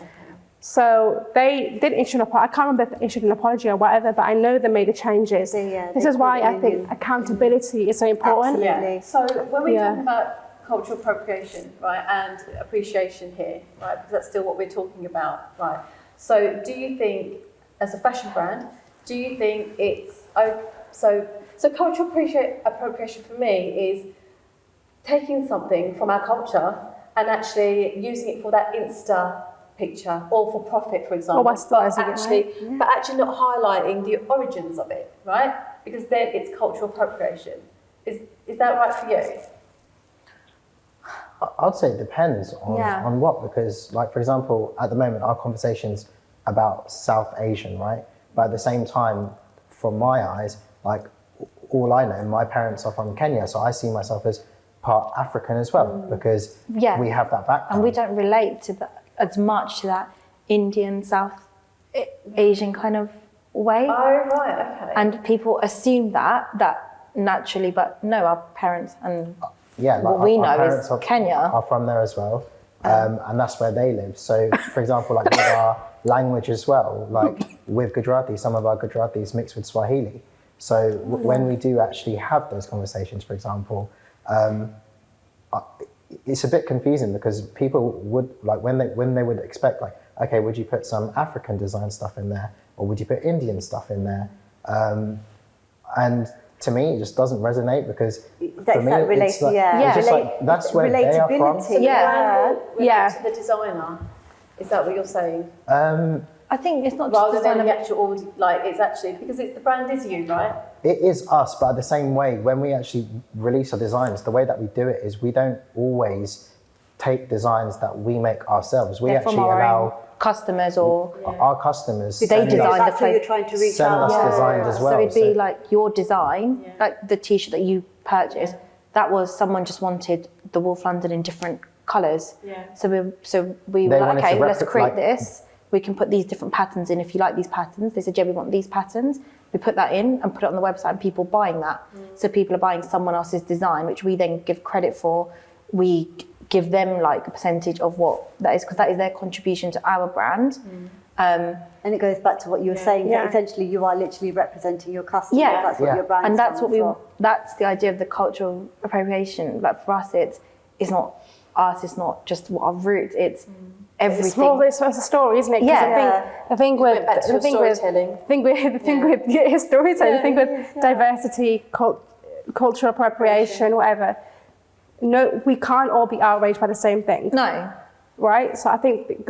So they did issue an apology, I can't remember if they issued an apology or whatever, but I know they made the changes. Yeah, This they is why put it I think in. accountability is so important. Absolutely. Yeah. So when we're Yeah. talking about cultural appropriation, right, and appreciation here, right, because that's still what we're talking about, right. So do you think, as a fashion brand, do you think it's so cultural appropriation for me is taking something from our culture and actually using it for that Insta picture or for profit, for example, westernising it, but actually not highlighting the origins of it, right? Because then it's cultural appropriation. Is that right for you? I'd say it depends on what, because like, for example, at the moment, our conversation's about South Asian, right? But at the same time, from my eyes, like all I know, my parents are from Kenya, so I see myself as part African as well, because Yeah. we have that background. And we don't relate to that as much to that Indian, South Asian kind of way. Oh, right, okay. And people assume that naturally, but no, our parents and Yeah, like what we our know parents is are, Kenya. are from there as well, and that's where they live. So, for example, like language as well. Like with Gujarati, some of our Gujarati is mixed with Swahili. So when we do actually have those conversations, for example, it's a bit confusing because people would like when they would expect like, okay, would you put some African design stuff in there, or would you put Indian stuff in there? And to me, it just doesn't resonate because for me, it's like, it's just like that's where they are from. To the designer. Is that what you're saying? I think it's not Rather just than design the actual, like it's actually, because it's the brand is you, right? It is us, but the same way, when we actually release our designs, the way that we do it is we don't always take designs that we make ourselves. We actually allow customers or our customers they send design us, the That's who you're trying to reach send out. us designs as well. So it'd be like your design, like the t-shirt that you purchased. That was someone just wanted the Wolf London in different colours. Yeah. So we They were like, wanted okay, to well, let's create like- this. We can put these different patterns in if you like these patterns. They said, yeah, we want these patterns. We put that in and put it on the website and people buying that. So people are buying someone else's design, which we then give credit for. We give them like a percentage of what that is, because that is their contribution to our brand. And it goes back to what you were saying, that essentially you are literally representing your customers. Yeah. That's what your brand And that's what stands for. that's the idea of the cultural appropriation. Like for us, it's not us, it's not just our roots, it's everything. It's a story, isn't it? 'Cause I think with back to the thing with storytelling. storytelling, the thing with diversity, cultural appropriation, whatever. No, we can't all be outraged by the same thing. No. Right? So I think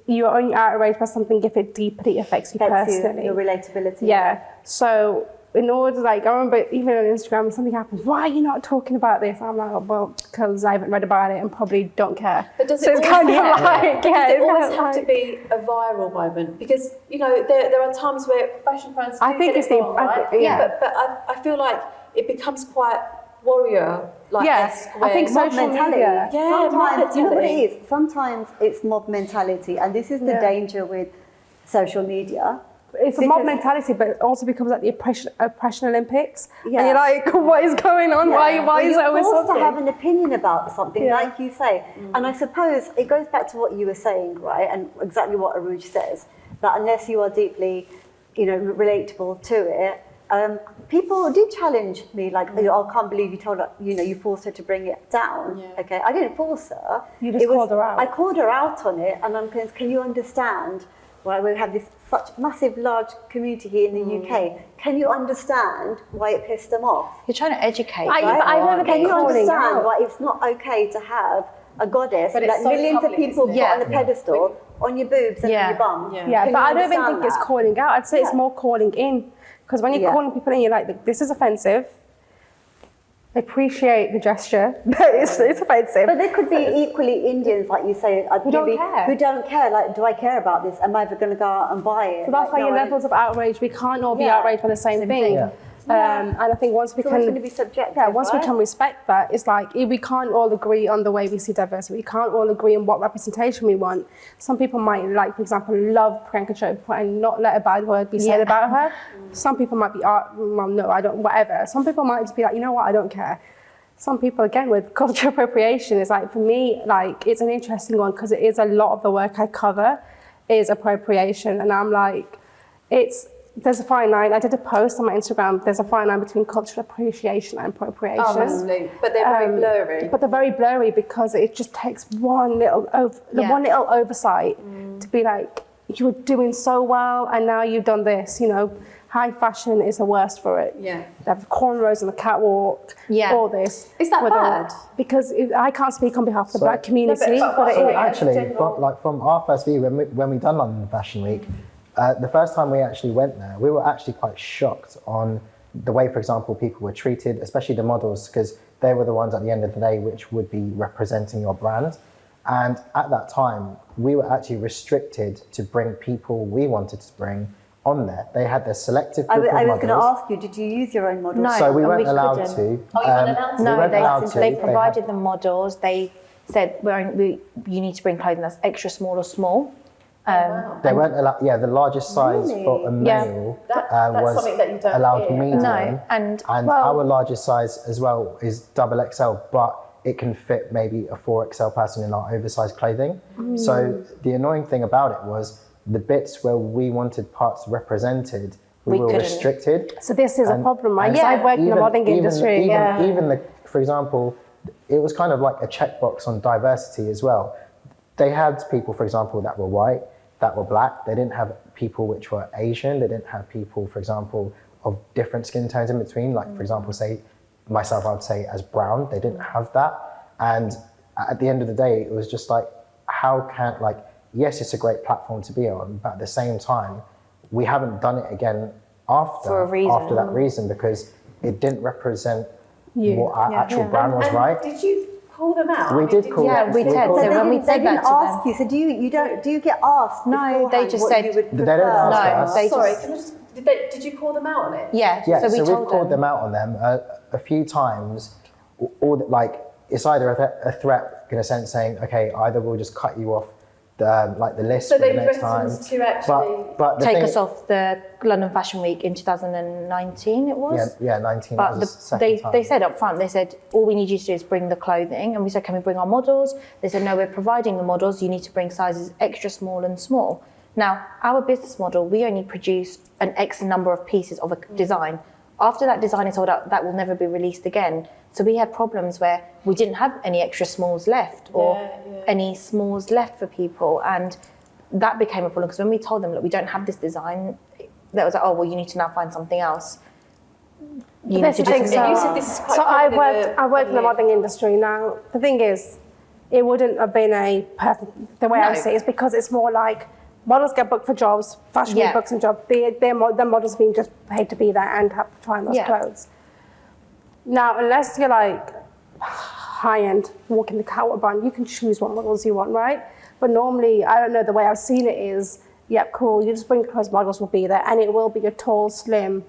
you're only outraged by something if it deeply affects you personally. Your relatability. Yeah. So in order, like, I remember even on Instagram, when something happens, why are you not talking about this? I'm like, oh, well, because I haven't read about it and probably don't care. But does so it it's always, kind of like, does it it's always kind of have to like- be a viral moment? Because, you know, there are times where fashion brands do I think get it's it the- wrong, I right? think- yeah. But I feel like it becomes quite warrior, like Yes, I think Mob social mentality. media. Yeah, Sometimes, you know what it mentality. is? Sometimes it's mob mentality, and this is the danger with social media. It's a mob Because- mentality, but it also becomes like the oppression Olympics. Yeah. And you're like, what is going on? Why But is you're that always forced to something? have an opinion about something, Yeah. like you say. And I suppose it goes back to what you were saying, right? And exactly what Aruj says, that unless you are deeply, relatable to it, people did challenge me, like, oh, I can't believe you told her, you forced her to bring it down. Yeah. Okay, I didn't force her. You just called her out. I called her out on it, and I'm going, can you understand why we have this such massive, large community here in the UK? Can you understand why it pissed them off? You're trying to educate. I- right? but I never Can you calling understand out. why it's not okay to have a goddess But it's that so millions public, of people isn't put it? on the pedestal on your boobs and Yeah. on your bum? Yeah. Yeah, Can but you I don't even understand think it's that? calling out. I'd say it's more calling in. Because when you're calling people in, you're like, this is offensive. I appreciate the gesture, but it's offensive. But there could be equally Indians, like you say, Who don't care. Who don't care. Like, do I care about this? Am I ever going to go out and buy it? So that's why Like, your no, I levels of outrage, we can't all be Yeah. outraged by the same thing. Yeah. And I think once we It's always can, going to be subjective, once we right? can respect that, it's like we can't all agree on the way we see diversity. We can't all agree on what representation we want. Some people might, like, for example, love Priyanka Chopra and not let a bad word be said about her. Some people might be, well, no, I don't, whatever. Some people might just be like, you know what, I don't care. Some people, again, with cultural appropriation, is like, for me, like, it's an interesting one because it is a lot of the work I cover is appropriation. And I'm like, there's a fine line. I did a post on my Instagram. There's a fine line between cultural appreciation and appropriation. Oh, massively. But they're very blurry. But they're very blurry because it just takes one little oversight to be like, you were doing so well and now you've done this. High fashion is the worst for it. Yeah. They have cornrows on the catwalk. Yeah. All this. Is that bad? Because I can't speak on behalf of the black community, but- but it sorry, is. Actually, from our first view, when we done London Fashion Week, the first time we actually went there, we were actually quite shocked on the way, for example, people were treated, especially the models, because they were the ones at the end of the day which would be representing your brand. And at that time, we were actually restricted to bring people we wanted to bring on there. They had their selective group I of was going to models. ask you, did you use your own models? No. So we and weren't we allowed couldn't. to. Oh, you weren't allowed to? We No, weren't allowed to. they had- provided the models. They said, you need to bring clothing that's extra small or small. They weren't allowed. Yeah, the largest size Really? for a male That's was something that you don't allowed hear. medium. No, and our largest size as well is double XL, but it can fit maybe a 4XL person in our oversized clothing. So the annoying thing about it was the bits where we wanted parts represented, we were couldn't. restricted. So this is a And- problem, right? and 'Cause I've worked in the modelling industry. Even for example, it was kind of like a checkbox on diversity as well. They had people, for example, that were white, that were black. They didn't have people which were Asian. They didn't have people, for example, of different skin tones in between. Like, for example, say myself, I would say as brown. They didn't have that. And at the end of the day, it was just like, how can, like, yes, it's a great platform to be on, but at the same time, we haven't done it again For a reason. after that reason, because it didn't represent what our actual brand was, And right? did you call them out? We did call Yeah, we did. But So they when we didn't, they said that didn't to ask them, you. So do you get asked? No, they beforehand just what said- you would They didn't prefer? ask No, us. they Sorry, just- can I just, did you call them out on it? yeah, Yeah, so we we've told called them. them out on them a few times. Or like, it's either a threat in a sense saying, okay, either we'll just cut you off the list So for the they next threatened time. to actually But the Take thing, us off the London Fashion Week in 2019, it was. Yeah, 19. But was the second they time. said up front, they said, all we need you to do is bring the clothing. And we said, can we bring our models? They said, no, we're providing the models. You need to bring sizes extra small and small. Now, our business model, we only produce an X number of pieces of a design. After that design is sold out, that will never be released again. So we had problems where we didn't have any extra smalls left or any smalls left for people. And that became a problem because when we told them, look, we don't have this design, that was like, oh, well, you need to now find something else. You need That's to the do thing, something You else. said this is quite So I common in worked in the modelling industry. Now the thing is, it wouldn't have been a perfect. The way I No. see it is because it's more like models get booked for jobs, fashion Yeah. books and jobs. Their models being just paid to be there and have to try on those Yeah. clothes. Now, unless you're like high end, walking the catwalk brand, you can choose what models you want, right? But normally, I don't know. The way I've seen it is, yep, cool. You just bring the clothes, models will be there, and it will be a tall, slim,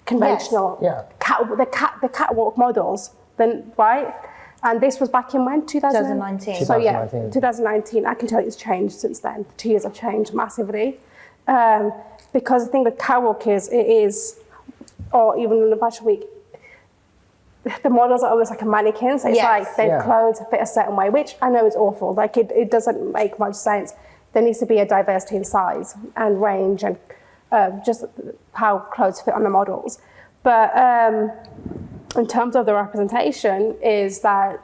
conventional Yeah. the catwalk models, then right? And this was back in when? 2019. So yeah, 2019. 2019. I can tell you it's changed since then. The 2 years have changed massively. Because the thing with catwalk is, it is, or even in the fashion week, the models are almost like a mannequin. So it's Yes. like their Yeah. clothes fit a certain way, which I know is awful. Like it doesn't make much sense. There needs to be a diversity in size and range and just how clothes fit on the models. But in terms of the representation, is that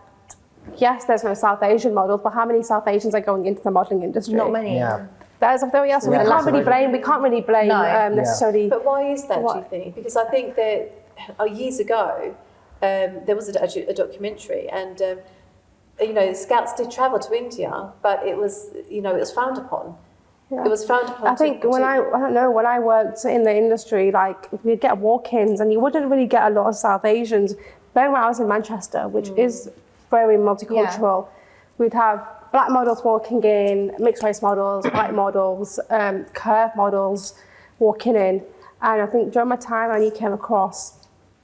yes, there's no South Asian models, but how many South Asians are going into the modelling industry? Not many. Yeah. There's so yeah, so we Yeah, can't really absolutely. blame No. necessarily. But why is that, do you What? think? Because I think that years ago, there was a documentary, and scouts did travel to India, but it was frowned upon. Yeah. It was frowned upon. I think when I don't know, when I worked in the industry, like we'd get walk-ins and you wouldn't really get a lot of South Asians. Then when I was in Manchester, which is very multicultural, we'd have black models walking in, mixed race models, white models, curve models walking in. And I think during my time I only came across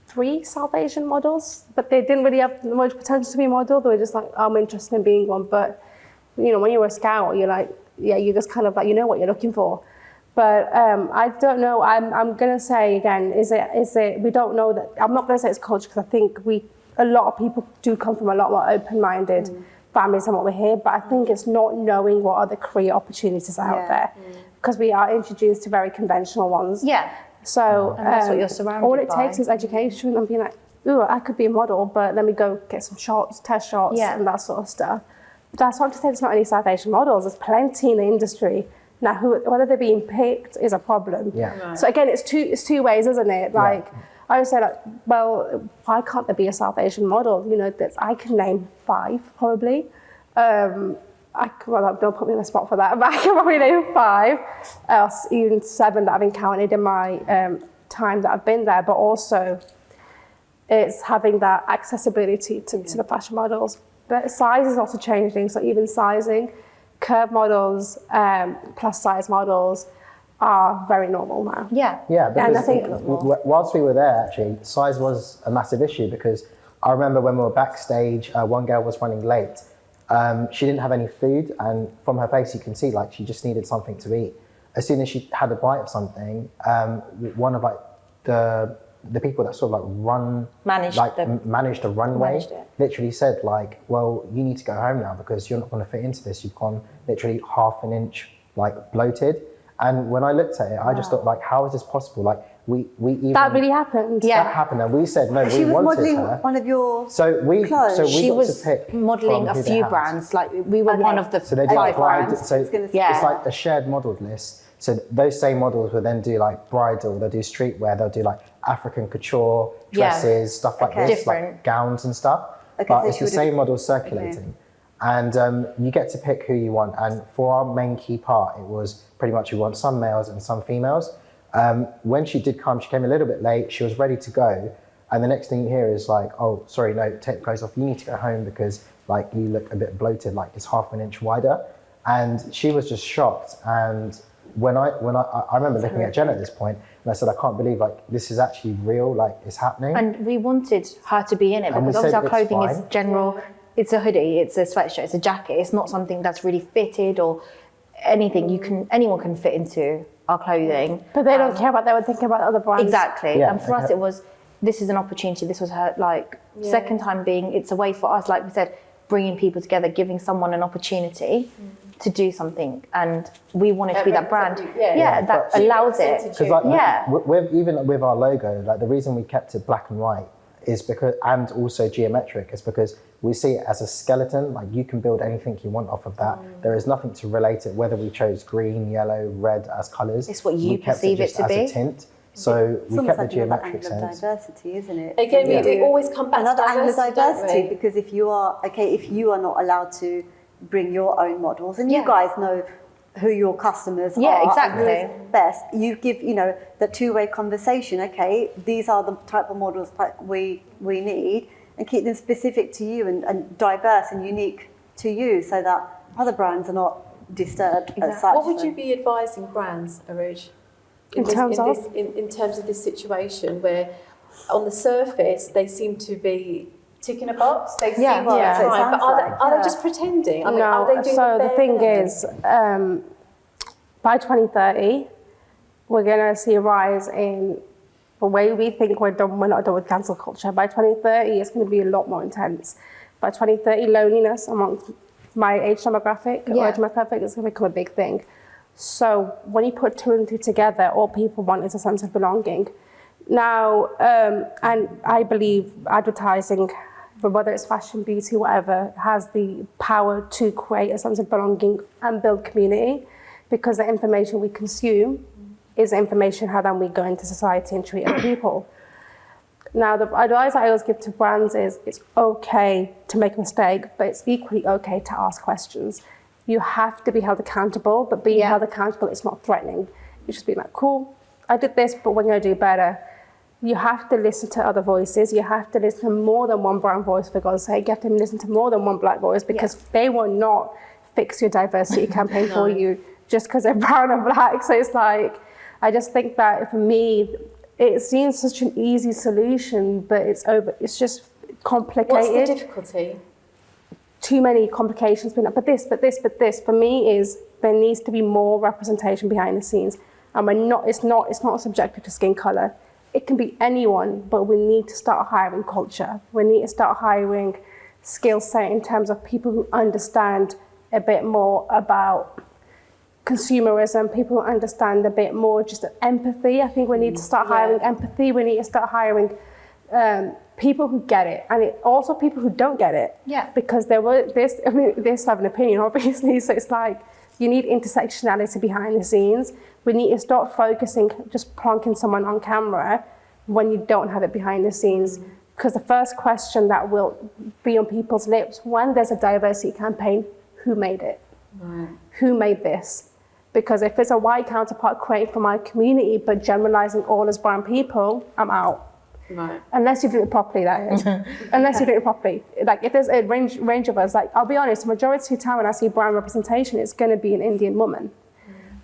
3 South Asian models, but they didn't really have much potential to be model. They were just like, I'm interested in being one. But when you're a scout, you're like, yeah, you're just kind of like, you know what you're looking for. But I don't know. I'm gonna say again, is it? We don't know that. I'm not gonna say it's culture because I think a lot of people do come from a lot more open-minded families than what we're here. But I think it's not knowing what other career opportunities are out there, because we are introduced to very conventional ones. Yeah. So And that's what you're surrounded all it by. takes is education and being like, ooh, I could be a model, but let me go get some shots, test shots, Yeah. and that sort of stuff. But that's not to say there's not any South Asian models. There's plenty in the industry. Now, whether they're being picked is a problem. Yeah. So again, it's two ways, isn't it? Like, I would say, like, well, why can't there be a South Asian model? I can name 5 probably. Don't put me on the spot for that, but I can probably name 5, else even 7 that I've encountered in my time that I've been there. But also, it's having that accessibility to the fashion models. But size is also changing. So even sizing, curve models, plus size models are very normal now. Yeah. Yeah, And I because think- whilst we were there, actually, size was a massive issue because I remember when we were backstage, one girl was running late. She didn't have any food, and from her face, you can see like she just needed something to eat. As soon as she had a bite of something, one of like the people that sort of like managed the runway Managed it. literally said like, well, you need to go home now because you're not going to fit into this. You've gone literally half an inch like bloated. And when I looked at it, I just thought, like, how is this possible? Like, we even... That really happened? That happened, and we said, no, She we was wanted modelling her. one of your clothes. So we She got was to pick modelling from a who they few had. brands. Like we were one of the So they do like 5 bride, brands. so Yeah. it's like a shared modelled list. So those same models will then do like bridal, they'll do streetwear, they'll do like African couture, dresses, stuff like this, Different. like gowns and stuff. Okay, But so it's she the would've- same model circulating. And you get to pick who you want. And for our main key part, it was pretty much we want some males and some females. When she did come, she came a little bit late, she was ready to go. And the next thing you hear is like, oh, sorry, no, take the clothes off. You need to go home because like you look a bit bloated, like it's half an inch wider. And she was just shocked. And when I remember looking at Jen at this point, and I said, I can't believe like this is actually real, like it's happening. And we wanted her to be in it And we because obviously said our it's clothing is fine. general. It's a hoodie, it's a sweatshirt, it's a jacket. It's not something that's really fitted or anything. Anyone can fit into our clothing. But they don't care about, they were thinking about other brands. Exactly. Yeah, And for us, it was, this is an opportunity. This was her, like, second time being, it's a way for us, like we said, bringing people together, giving someone an opportunity to do something. And we wanted to be that brand. That allows it. Because like Yeah. even with our logo, like the reason we kept it black and white is because, and also geometric, is because we see it as a skeleton. Like you can build anything you want off of that. There is nothing to relate it, whether we chose green, yellow, red as colours. It's what you we kept perceive it just to as be. a tint. So It's we almost kept the like another geometric angle of sense. diversity, isn't it? Again, You we do always come back another to angle of diversity, don't diversity, we? because if you are not allowed to bring your own models, and you guys know who your customers Yeah, are, exactly. and who's best. You give the two-way conversation. Okay, these are the type of models that we need, and keep them specific to you and diverse and unique to you, so that other brands are not disturbed as such. What would you be advising brands, Aruj, In terms of this situation where, on the surface, they seem to be ticking a box? They seem Yeah. to be Yeah. So it fine, but sounds are like, they just pretending? I mean, are No, they doing so the bare thing minimum? is, by 2030, we're going to see a rise in the way we think we're not done with cancel culture. By 2030, it's going to be a lot more intense. By 2030, loneliness amongst my age demographic or age demographic is going to become a big thing. So when you put 2 and 2 together, all people want is a sense of belonging. Now, and I believe advertising, whether it's fashion, beauty, whatever, has the power to create a sense of belonging and build community, because the information we consume is information how then we go into society and treat other people. Now, the advice I always give to brands is it's okay to make a mistake, but it's equally okay to ask questions. You have to be held accountable, but being held accountable is not threatening. You just be like, cool, I did this, but we're going to do better. You have to listen to other voices. You have to listen to more than one brown voice, for God's sake. You have to listen to more than one black voice, because they will not fix your diversity campaign for you just because they're brown or black. So it's like, I just think that for me, it seems such an easy solution, but it's just complicated. What's the difficulty? Too many complications, but this, for me is there needs to be more representation behind the scenes. And it's not subjective to skin colour. It can be anyone, but we need to start hiring culture. We need to start hiring skill set in terms of people who understand a bit more about consumerism, people who understand a bit more just empathy. I think we need to start hiring empathy. We need to start hiring people who get it, and also people who don't get it. Yeah. Because this have an opinion, obviously. So it's like you need intersectionality behind the scenes. We need to start focusing, just plonking someone on camera when you don't have it behind the scenes. Because the first question that will be on people's lips when there's a diversity campaign, who made it? Right. Who made this? Because if it's a white counterpart created for my community, but generalizing all as brown people, I'm out. Right. Unless you do it properly, that is. Unless you do it properly. Like if there's a range of us, like I'll be honest, the majority of the time when I see brown representation, it's going to be an Indian woman.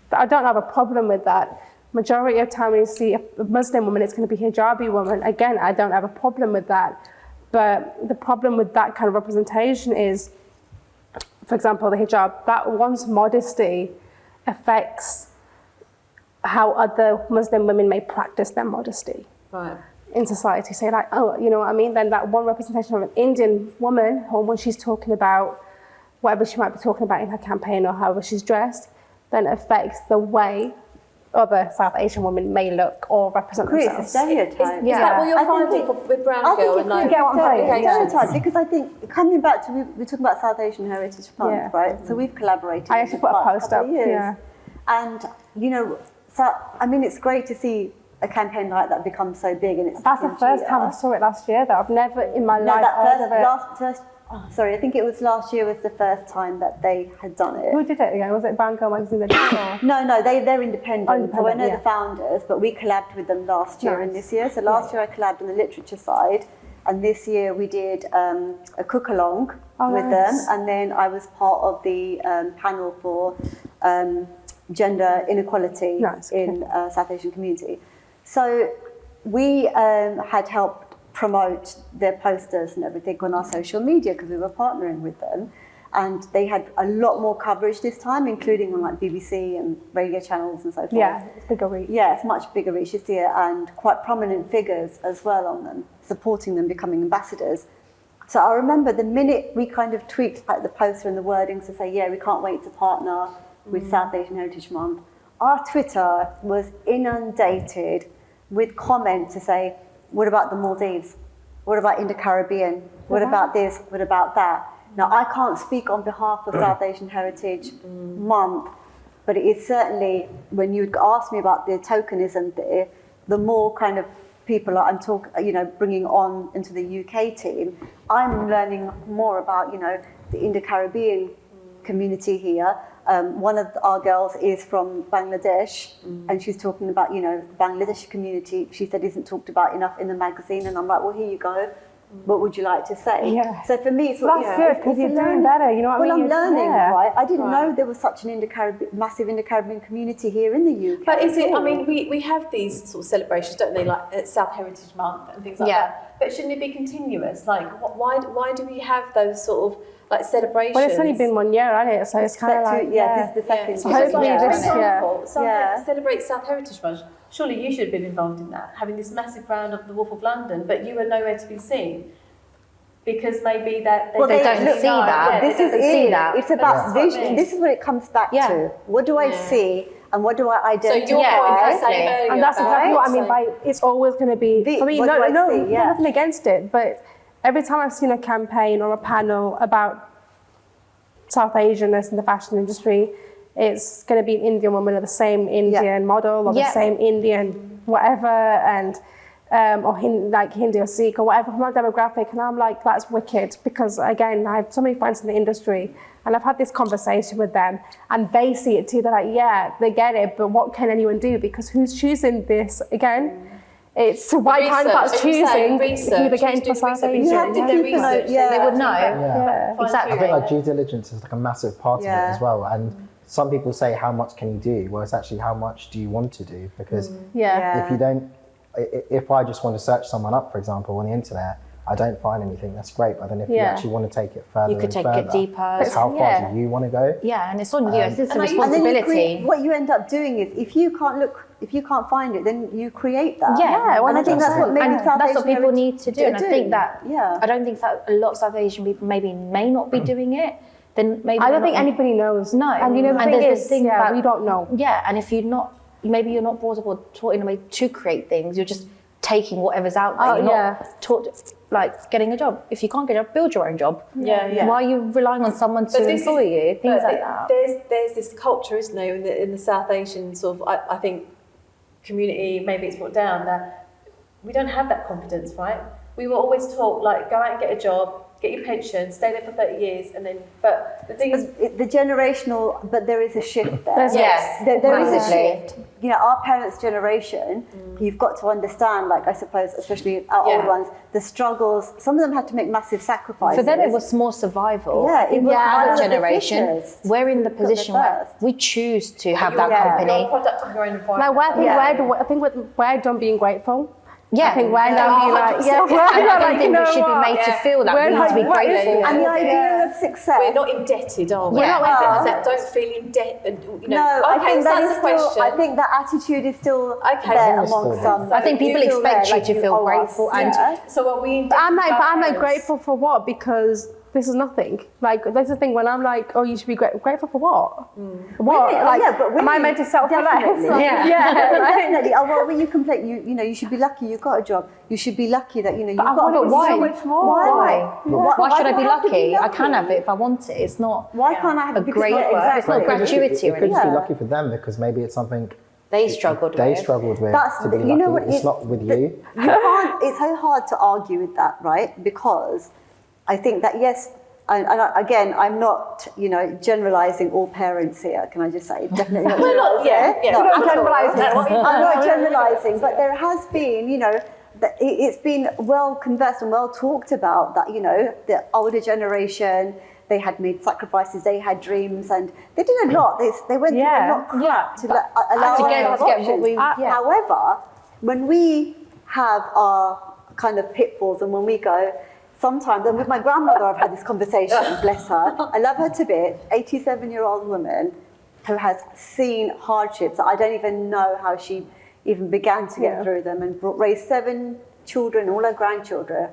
But I don't have a problem with that. Majority of the time when you see a Muslim woman, it's going to be a hijabi woman. Again, I don't have a problem with that. But the problem with that kind of representation is, for example, the hijab, that one's modesty affects how other Muslim women may practice their modesty. Right. In society, say like, oh, you know what I mean? Then that one representation of an Indian woman, or when she's talking about whatever she might be talking about in her campaign or however she's dressed, then affects the way other South Asian women may look or represent Creates a themselves. stereotype. Is that what you're I think finding with Brown I Girl? think And like, it get what I'm saying? creates Yeah. a stereotype, because I think, coming back to, we're talking about South Asian Heritage Month, Yeah. right? So we've collaborated. I in actually the put a past post couple up, of years. yeah. And, you know, so, I mean, it's great to see a campaign like that become so big, and it's That's the first time I saw it last year, though. I've never in my life heard of it. Sorry, I think it was last year was the first time that they had done it. Who did it again? Was it Brown Girl magazine that did it? Or? No, they're independent. Oh, So I independent, know yeah. the founders, but we collabed with them last year and Nice. this year. So last year I collabed on the literature side, and this year we did a cook along with them, nice. and then I was part of the panel for gender inequality Nice, okay. in South Asian community. So we had helped promote their posters and everything on our social media because we were partnering with them, and they had a lot more coverage this time, including on like BBC and radio channels and so forth. Yeah, it's bigger reach. Yeah, it's much bigger reach this year, and quite prominent figures as well on them, supporting them, becoming ambassadors. So I remember the minute we kind of tweaked like the poster and the wordings to say, yeah, we can't wait to partner with South Asian Heritage Month, our Twitter was inundated with comments to say, what about the Maldives? What about Indo-Caribbean? What about this? What about that? Now, I can't speak on behalf of South Asian Heritage Month, but it is certainly, when you ask me about the tokenism there, the more kind of people I'm bringing on into the UK team, I'm learning more about, the Indo-Caribbean community here. One of our girls is from Bangladesh, and she's talking about, the Bangladeshi community, she said isn't talked about enough in the magazine, and I'm like, well, here you go. What would you like to say? Yeah. So for me, it's That's good, because you're doing better, you know what I mean? Well, I'm learning, Yeah. right? I didn't know there was such an massive Indo-Caribbean community here in the UK. but is it? at I all. mean, we have these sort of celebrations, don't they? Like South Heritage Month and things like Yeah. that. But shouldn't it be continuous? Like, why do we have those sort of like celebrations? Well, it's only been 1 year, hasn't it? So it's kind of like, this is the second So year. hopefully Like, for this- example, Yeah. celebrate South Heritage Month. Surely you should have been involved in that, having this massive brand of the Wolf of London, but you were nowhere to be seen. Because maybe that Well, they don't see that. This They is don't see it. that. It's about That's what I vision. mean. This is what it comes back Yeah. to. What do I see and what do I So identify? your point I was saying exactly. earlier and that's about- exactly what I mean so- by it's always going to be, The- for me, what do I no, see? Yeah. nothing against it, but every time I've seen a campaign or a panel about South Asianness in the fashion industry, it's going to be an Indian woman or the same Indian model or the Yeah. same Indian whatever, and or Hindi or Sikh or whatever from that demographic, and I'm like, that's wicked, because again, I have so many friends in the industry, and I've had this conversation with them, and they see it too. They're like, yeah, they get it, but what can anyone do? Because who's choosing this again? It's why can't Research. that's Are you saying choosing research? who they're getting Who's for doing South research? Asian. You have to Yeah. keep Research, an eye. so Yeah. They would know. Yeah. Fine Exactly. I think tuning. like due diligence is like a massive part of it Yeah. as well. And some people say, how much can you do? Well, it's actually how much do you want to do? Because Yeah. if you don't, if I just want to search someone up, for example, on the internet, I don't find anything, that's great. But then if you Yeah. actually want to take it further You could and take further, it deeper. it's how far Yeah. do you want to go? Yeah, and it's on you. It's a and then you responsibility. what you end up doing is, if you can't find it, then you create that. Yeah, and I think that's what maybe and South that's Asian what people heritage need to do. And I think that yeah. I don't think that a lot of South Asian people maybe may not be doing it. Then maybe I they're don't think not- anybody knows. No. And you know, the And thing there's this is, thing yeah, about- we don't know. Yeah, and if you're not, maybe you're not brought up or taught in a way to create things. You're just taking whatever's out there. Oh, You're yeah. not taught like getting a job. If you can't get a job, build your own job. Yeah. Why are you relying on someone to this employ you? Things like that. There's this culture, isn't there, in the South Asian sort of, I think, community, maybe it's brought down, that we don't have that confidence, right? We were always taught, like, go out and get a job, get your pension, stay there for 30 years, and then, but the thing is, The generational, but there is a shift there. There's- Yes, There is a massively. shift. Our parents' generation, you've got to understand, like I suppose, especially our old ones, the struggles. Some of them had to make massive sacrifices. For them, it was more survival. Yeah, it in was our survival of the generation, fittest. we're in the Put the position where first. we choose to have that Yeah. company. you're a product of your own environment. Like, Yeah. I think we're done being grateful. Yeah. I think we're No, done being like, 100%. yeah, we're And I not don't like, think you know we should what? be made to feel that. We're We need to be like, grateful. And the idea of success. We're not indebted, are we? We're not That don't feel indebted. You know, No, I okay, think so that that's is the still. question. I think that attitude is still Okay. there It's amongst still some. I think people It's still expect there, you to feel owe us, grateful and yeah. So are we? But I'm like indebted to our grateful parents? for what? Because this is nothing. Like, that's the thing when I'm like, oh, you should be grateful for what? What? Women, like, yeah, but am I women, meant to settle for less? definitely. Yeah. Like, Definitely. Oh, well, when you complain, you know, you should be lucky you got a job. You should be lucky that, you know, you've got a But business. why? so much more. Why should I be do have to lucky? I can have it if I want it. It's not Why can't I have a it? Because great yeah, work. It's not exactly. gratuity It or could just be anything. lucky for them because maybe it's something They struggled they with. struggled with That's to be you lucky. know what It's not with you. You can't. It's so hard to argue with that, right? Because I think that yes, and again, I'm not, you know, generalising all parents here. Can I just say, definitely not generalising. We're not generalising. I'm not generalising, but there has been, you know, that it's been well conversed and well talked about that, you know, the older generation, they had made sacrifices, they had dreams, and they did a lot. They went through a lot of crap to allow To us get to have what options. we- yeah. However, when we have our kind of pitfalls and when we go, sometimes, and with my grandmother I've had this conversation, bless her, I love her to bits, 87-year-old woman who has seen hardships. I don't even know how she even began to get through them and raised 7 children, all her grandchildren.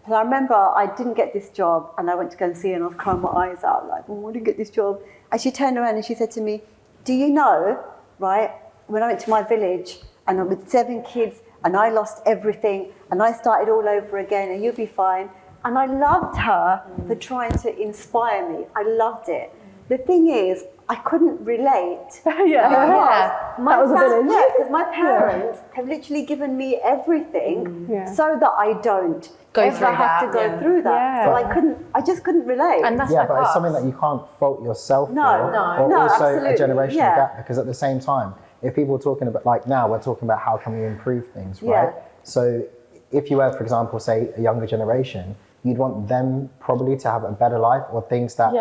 And I remember I didn't get this job and I went to go and see her and I was crying my eyes out like, oh, I didn't get this job. And she turned around and she said to me, do you know, right, when I went to my village and I'm with 7 kids and I lost everything and I started all over again and you'll be fine. And I loved her for trying to inspire me. I loved it. The thing is, I couldn't relate. Yeah. My That was a village. Yeah, because my parents have literally given me everything so that I don't Go ever through have that, to go through that. So I just couldn't relate. And that's Yeah, like but it's us. something that you can't fault yourself No, for, no. or No, also absolutely, a generational yeah. gap. Because at the same time, if people are talking about, like now, we're talking about how can we improve things, right? Yeah. So if you were, for example, say a younger generation, you'd want them probably to have a better life or things that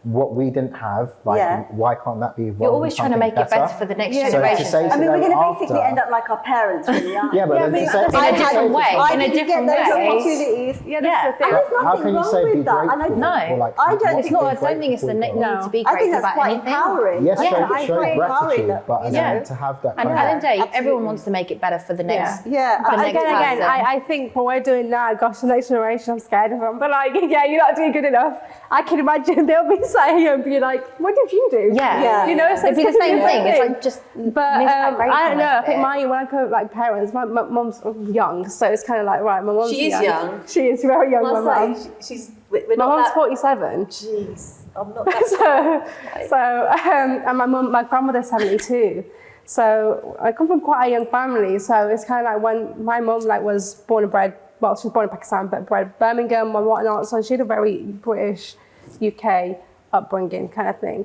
what we didn't have. Like, why can't that be? You're always trying to make it better for the next So to generation. say to I mean, we're them going to basically after- end up like our parents, really, aren't we? Yeah, but then to say, in a different way. I In a didn't different get those way. opportunities. Yeah, that's the And thing. there's how nothing can you wrong say be with that. And I grateful? No. Or like, I don't what's It's not. being I don't think it's the grateful need for? to be I think grateful that's about quite anything. empowering. Yes, I show find it gratitude, empowering but and Yeah. then to have that And kind at the end of of the day, Absolutely. everyone wants to make it better for the next. Yeah, The next Again, person. I think what we're doing now, gosh, the next generation, I'm scared of them. But like, yeah, you're not doing good enough. I can imagine they'll be sat here and be like, what did you do? Yeah. You know, so It'd be the it's same gonna thing. It's like just But miss that I don't know. I gratefulness think bit. when I go like parents, my mum's young, so it's kind of like right. My mum's She is young. She is very young. My mum. We're My not mum's that. 47. Jeez, I'm not that. And my grandmother's 72. So I come from quite a young family. So it's kind of like when my mum like was born and bred. Well, she was born in Pakistan, but bred Birmingham and whatnot. So she had a very British, UK upbringing kind of thing.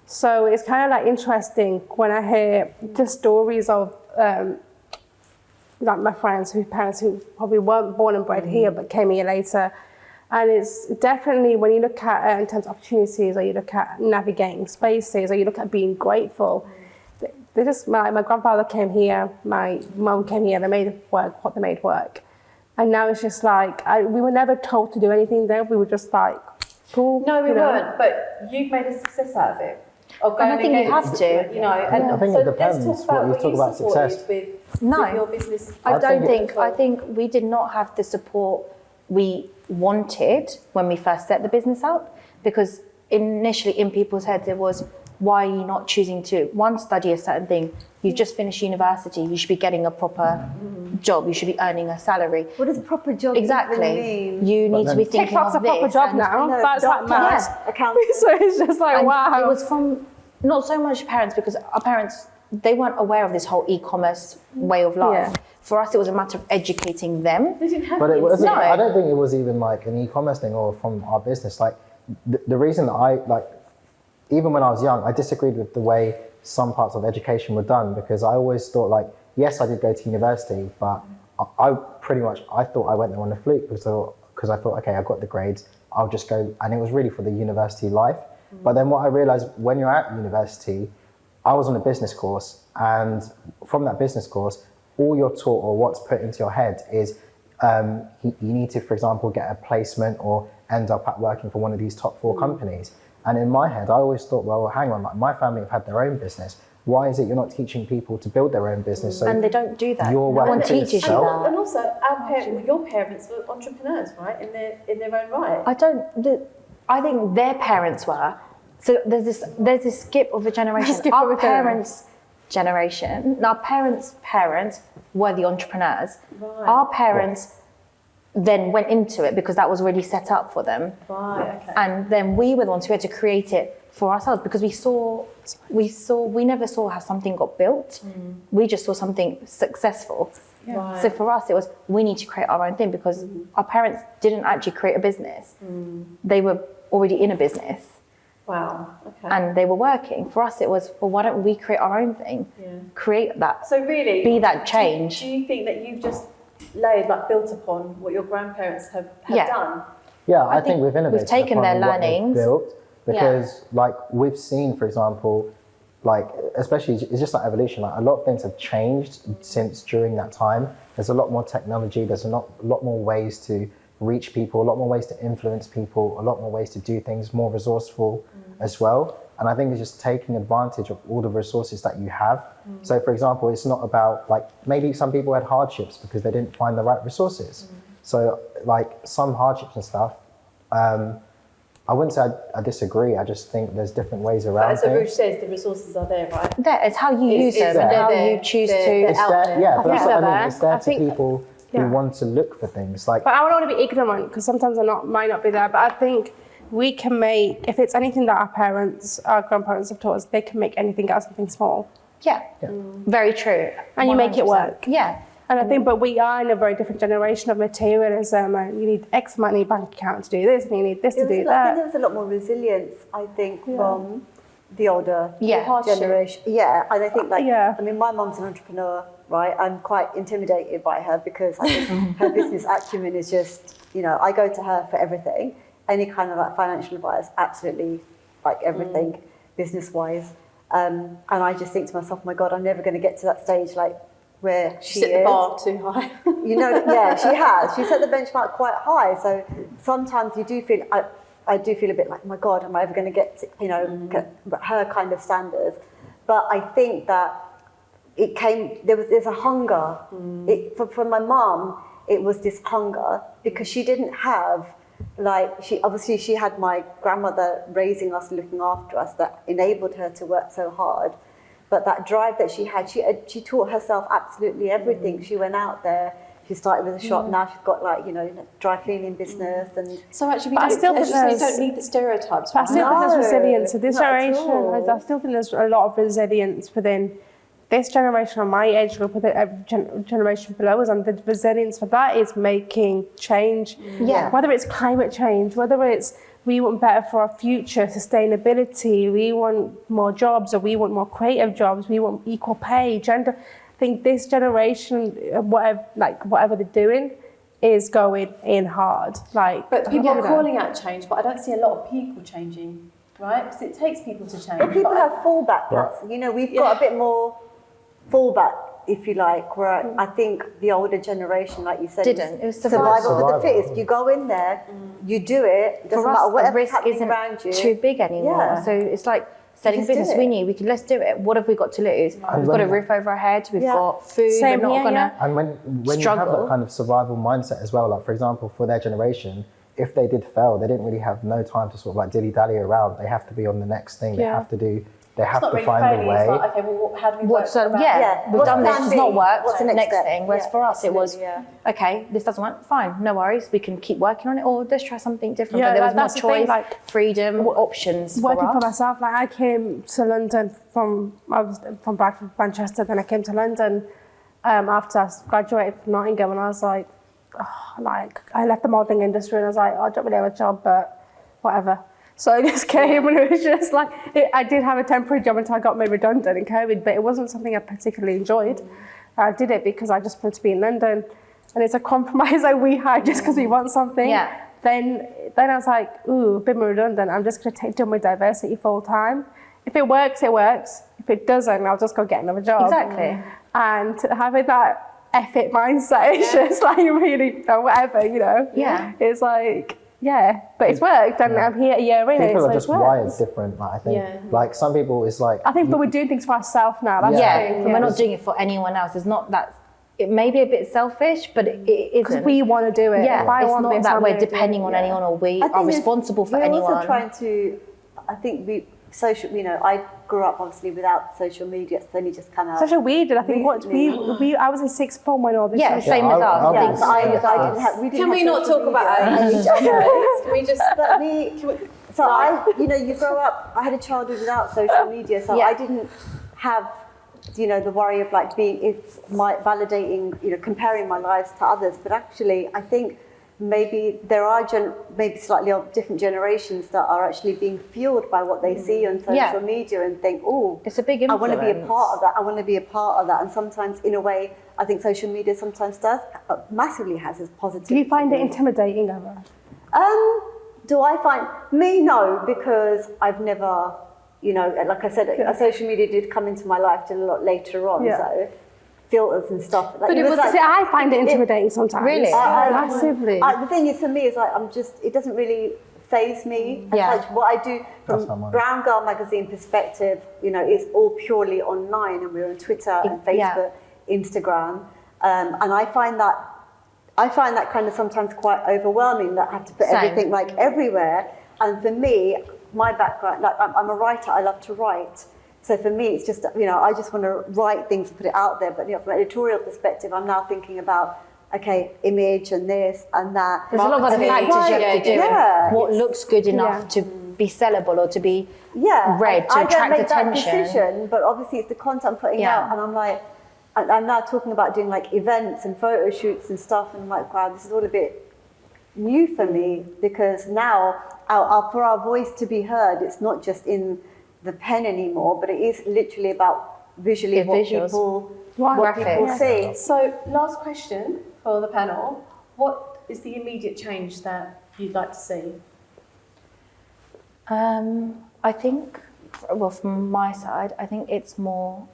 So it's kind of like interesting when I hear the stories of like my friends whose parents who probably weren't born and bred here but came here later. And it's definitely when you look at in terms of opportunities, or you look at navigating spaces, or you look at being grateful. They just my grandfather came here, my mum came here. They made it work what they made work, and now it's just like we were never told to do anything there. We were just like, cool. No, we you know. weren't. But you've made a success out of it. Of And I going think you against, have to. You know, and I think so it depends let's talk about what you talk you about supported success. with your business. I don't think think. I think we did not have the support we wanted when we first set the business up, because initially in people's heads it was, why are you not choosing to study a certain thing? You just finished university. You should be getting a proper job. You should be earning a salary. What does a proper job Exactly. even mean? You need to be then- thinking TikTok's of a proper this job and- now. No, That's like doctor, mad. accountant. So it's just like, And wow. it was from not so much parents, because our parents, they weren't aware of this whole e-commerce way of life. Yeah. For us, it was a matter of educating them. But it wasn't. No. I don't think it was even like an e-commerce thing or from our business. Like the reason that I like, even when I was young, I disagreed with the way some parts of education were done, because I always thought like, yes, I did go to university, but I thought I went there on a fluke because I thought, okay, I got the grades, I'll just go, and it was really for the university life. But then what I realized when you're at university, I was on a business course, and from that business course, all you're taught or what's put into your head is you need to, for example, get a placement or end up at working for one of these top 4 companies. And in my head, I always thought, well, hang on, like my family have had their own business. Why is it you're not teaching people to build their own business? So And they don't do that. You're No one working for teaches you yourself. that. And also, your parents were entrepreneurs, right? In their own right. I don't. I think their parents were. So there's this skip of a generation. Our parents' generation, our parents' parents were the entrepreneurs. Right. Our parents then went into it because that was already set up for them. Right, okay. And then we were the ones who had to create it for ourselves because we never saw how something got built. We just saw something successful. Right. So for us, it was, we need to create our own thing because our parents didn't actually create a business. They were already in a business Wow, okay. and they were working. For us, it was, well, why don't we create our own thing? Yeah. Create that. So really, Be that change. Do you think that you've just built upon what your grandparents have Yeah. done? Yeah, I think we've innovated we've taken upon their what they've learnings. built because like we've seen, for example, like especially it's just like evolution, like a lot of things have changed since during that time. There's a lot more technology, there's a lot more ways to reach people, a lot more ways to influence people, a lot more ways to do things, more resourceful as well. And I think it's just taking advantage of all the resources that you have. So for example, it's not about like, maybe some people had hardships because they didn't find the right resources. So like some hardships and stuff, I wouldn't say I disagree, I just think there's different ways But around as Aruj things. says, the resources are there, right? There, it's how you use them and they're how there, you choose they're to. It's out there, there. yeah, but that's think what I they're mean, there. it's there I to think- people yeah. who want to look for things. Like, But I don't want to be ignorant because sometimes I might not be there. But I think we can make, if it's anything that our grandparents have taught us, they can make anything out of something small. Yeah, very true. And you make it 100%. work. Yeah. And I think, but we are in a very different generation of materialism, and you need X amount in your bank account to do this, and you need this to do I think that. there was a lot more resilience, I think, from the older generation. Yeah, and I think I mean, my mum's an entrepreneur, right? I'm quite intimidated by her because I think her business acumen is just, I go to her for everything. Any kind of like financial advice, absolutely, like everything business-wise. And I just think to myself, my God, I'm never going to get to that stage like where she Set is. the bar too high. Yeah, she has. She set the benchmark quite high. So sometimes you do feel, I do feel a bit like, my God, am I ever going to get to, get her kind of standards? But I think that there's a hunger. For my mum, it was this hunger because she didn't have, she had my grandmother raising us, looking after us, that enabled her to work so hard. But that drive that she had, she taught herself absolutely everything. She went out there. She started with a shop. Now she's got dry cleaning business and. So actually, But I still think we there's- don't need the stereotypes. But I still think there's resilience. So this not at generation, all. I still think there's a lot of resilience within this generation, or my age group, with the generation below us, and the resilience for that is making change. Yeah. Whether it's climate change, whether it's we want better for our future, sustainability, we want more jobs, or we want more creative jobs, we want equal pay, gender. I think this generation, whatever they're doing, is going in hard. But people are calling out change, but I don't see a lot of people changing, right? Because it takes people to change. But people But have fallback plans. We've got a bit more fallback, if you like, where I think the older generation, like you said, Didn't. It was survival of the survival. fittest. You go in there, you do it, doesn't For matter us, the whatever's risk happening isn't around you. too big anymore. Yeah. So it's like setting just do business. it. We knew let's do it. What have we got to lose? We've got a roof over our head. We've got food. Same we're not here, gonna. and when you have struggle. that kind of survival mindset as well, like for example, for their generation, if they did fail, they didn't really have no time to sort of like dilly-dally around. They have to be on the next thing. They have to it's not really find failing. a way. It's like, okay, well, how do we work around Yeah, Yeah. we've What's done this. plan It's B? not worked. What's the next step? thing. Whereas Yeah, for us, it was absolutely, okay. This doesn't work. Fine, no worries. We can keep working on it, or let's try something different. Yeah, but there was more that's the thing, choice, freedom, options. Working for for us. myself, I came to London I was from Bradford, Manchester, then I came to London after I graduated from Nottingham, and I was like, I left the modelling industry, and I was like, I don't really have a job, but whatever. So I just came, and it was just like, I did have a temporary job until I got made redundant in COVID, but it wasn't something I particularly enjoyed. I did it because I just wanted to be in London, and it's a compromise that we had just because we want something. Yeah. Then I was like, ooh, a bit more redundant. I'm just going to do my diversity full time. If it works, it works. If it doesn't, I'll just go get another job. Exactly. And having that effort mindset is just like really, or whatever, Yeah. It's like, but it's worked, and I'm here a year in. People so are it's just worked. wired different. Like, I think, like some people, it's like I think, but we're doing things for ourselves now. That's the Yeah, thing, and we're not doing it for anyone else. It's not that it may be a bit selfish, but it isn't. Because we want to do it. Yeah, If I it's want not this, that I'm we're gonna do depending it. on anyone or we I think are responsible for we're anyone. also trying to, I think I grew up obviously without social media. It's only just come out. Such a weird. I think recently. I was in sixth form when all this. Yeah, was- same as us. I Yeah, was- so I yeah. didn't have. We didn't Can have we not social talk about media. age? Can we just? But you grow up. I had a childhood without social media, so Yeah. I didn't have, the worry of like validating, comparing my lives to others. But actually, I think maybe there are maybe slightly different generations that are actually being fueled by what they see on social media and think, oh, It's a big I want to be a influence. part of that. I want to be a part of that. And sometimes, in a way, I think social media sometimes massively has its positive. Do you find it intimidating ever? Do I find me? No, because I've never, like I said, social media did come into my life a lot later on. Yeah. So filters and stuff. Like, But it was See, I find it intimidating sometimes. Really? Massively. the thing is, for me, is like it doesn't really faze me. as Yeah. such. What I do That's from not mine. Brown Girl magazine perspective, it's all purely online, and we're on Twitter and Facebook, Instagram, and I find that kind of sometimes quite overwhelming. That I have to put Same. everything like everywhere. And for me, my background, like I'm a writer. I love to write. So for me, it's just, I just want to write things and put it out there. But from an editorial perspective, I'm now thinking about, okay, image and this and that. There's a lot of other Marketing. factors you have to do. Yeah. What looks good enough Yeah. to be sellable or to be Yeah, read to I attract don't make attention. that decision, but obviously it's the content I'm putting Yeah. out, and I'm like, I'm now talking about doing like events and photo shoots and stuff, and I'm like, wow, this is all a bit new for me, because now for our voice to be heard, it's not just in the pen anymore, but it is literally about visually The what visuals. what people Graphics. see. So, last question for the panel: what is the immediate change that you'd like to see? I think, well, from my side, I think it's more.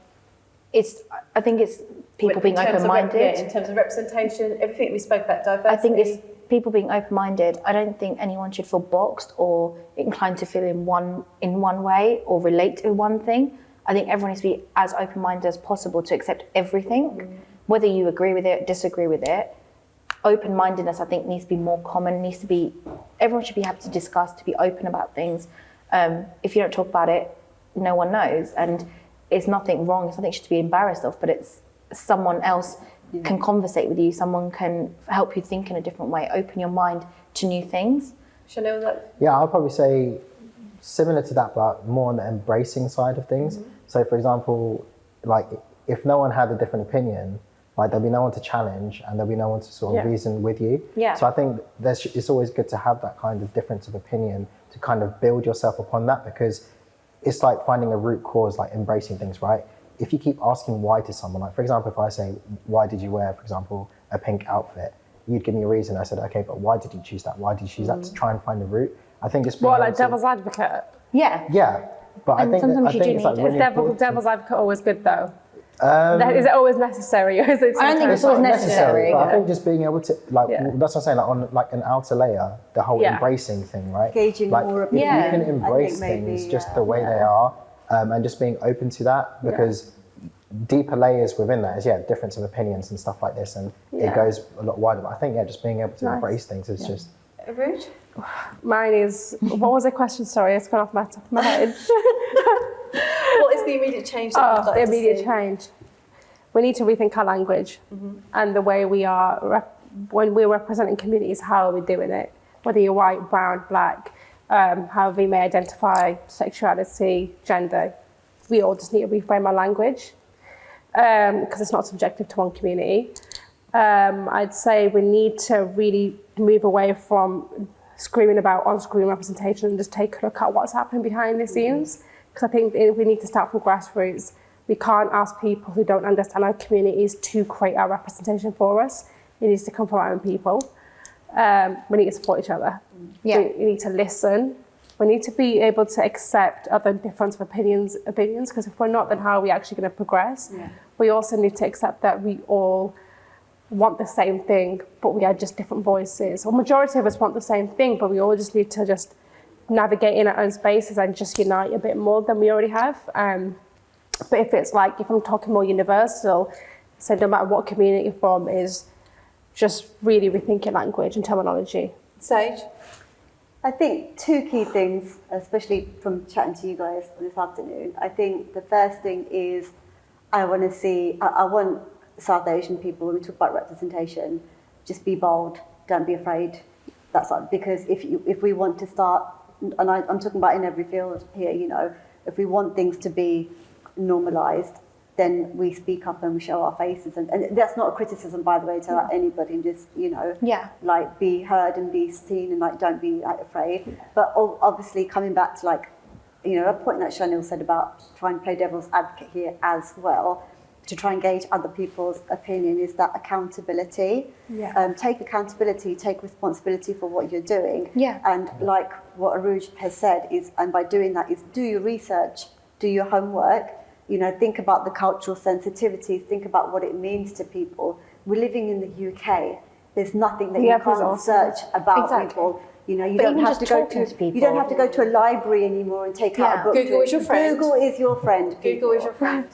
I think it's people being In terms of open-minded. in terms of representation, everything we spoke about, diversity. I think it's people being open-minded. I don't think anyone should feel boxed or inclined to feel in one way or relate to one thing. I think everyone needs to be as open-minded as possible to accept everything, whether you agree with it, disagree with it. Open-mindedness, I think, needs to be more common. Everyone should be happy to discuss, to be open about things. If you don't talk about it, no one knows, and it's nothing wrong. It's nothing to be embarrassed of, but it's someone else can conversate with you. Someone can help you think in a different way, open your mind to new things. Chanel, that Yeah, I'll probably say similar to that, but more on the embracing side of things. So, for example, like if no one had a different opinion, like there'll be no one to challenge and there'll be no one to sort of reason with you. Yeah. So I think it's always good to have that kind of difference of opinion to kind of build yourself upon that, because it's like finding a root cause, like embracing things, right? If you keep asking why to someone, like for example, if I say, why did you wear, for example, a pink outfit? You'd give me a reason. I said, okay, but why did you choose that? Why did you choose that? To try and find a root. I think it's being What, able like to- devil's advocate? Yeah. Yeah, but And I sometimes you do think it's like need it. really Is important. devil's advocate always good though? Is it always necessary? Or is it I don't think it's always necessary. But I think just being able to, like, Yeah. that's what I'm saying, like on like an outer layer, the whole Yeah. embracing thing, right? Gauging like, more of if Yeah. you can I think embrace maybe, things just the way they are, and just being open to that, because deeper layers within that is difference of opinions and stuff like this, and it goes a lot wider. But I think just being able to embrace things is just. Rouge? Mine is, what was the question? Sorry, it's gone off my top of my head. What is the immediate change that you'd like The to immediate see? change. We need to rethink our language and the way we are, when we're representing communities, how are we doing it? Whether you're white, brown, black, however you may identify, sexuality, gender, we all just need to reframe our language because it's not subjective to one community. I'd say we need to really move away from screaming about on-screen representation and just take a look at what's happening behind the scenes. Because I think we need to start from grassroots. We can't ask people who don't understand our communities to create our representation for us. It needs to come from our own people. We need to support each other. Yeah. We need to listen. We need to be able to accept other difference of opinions, because if we're not, then how are we actually going to progress? Yeah. We also need to accept that we all want the same thing, but we are just different voices. Or majority of us want the same thing, but we all just need to just navigate in our own spaces and just unite a bit more than we already have. But if I'm talking more universal, So no matter what community you're from, is just really rethinking language and terminology. Sage? I think two key things, especially from chatting to you guys this afternoon. I think the first thing is I want South Asian people, when we talk about representation, just be bold, don't be afraid. That's like, because if we want to start, and I'm talking about in every field here, you know, if we want things to be normalised, then we speak up and we show our faces. And that's not a criticism, by the way, to like anybody, and just, you know, like be heard and be seen, and like don't be like afraid. But obviously coming back to like, you know, a point that Chanel said about trying to play devil's advocate here as well, to try and gauge other people's opinion, is that accountability. Take accountability, take responsibility for what you're doing. And like what Aruj has said is, and by doing that, is do your research, do your homework, you know, think about the cultural sensitivities, think about what it means to people. We're living in the UK. There's nothing that you can't search about people. You know, you don't have to go to a library anymore and take out a book. Google is your friend. Google is your friend. Google is your friend.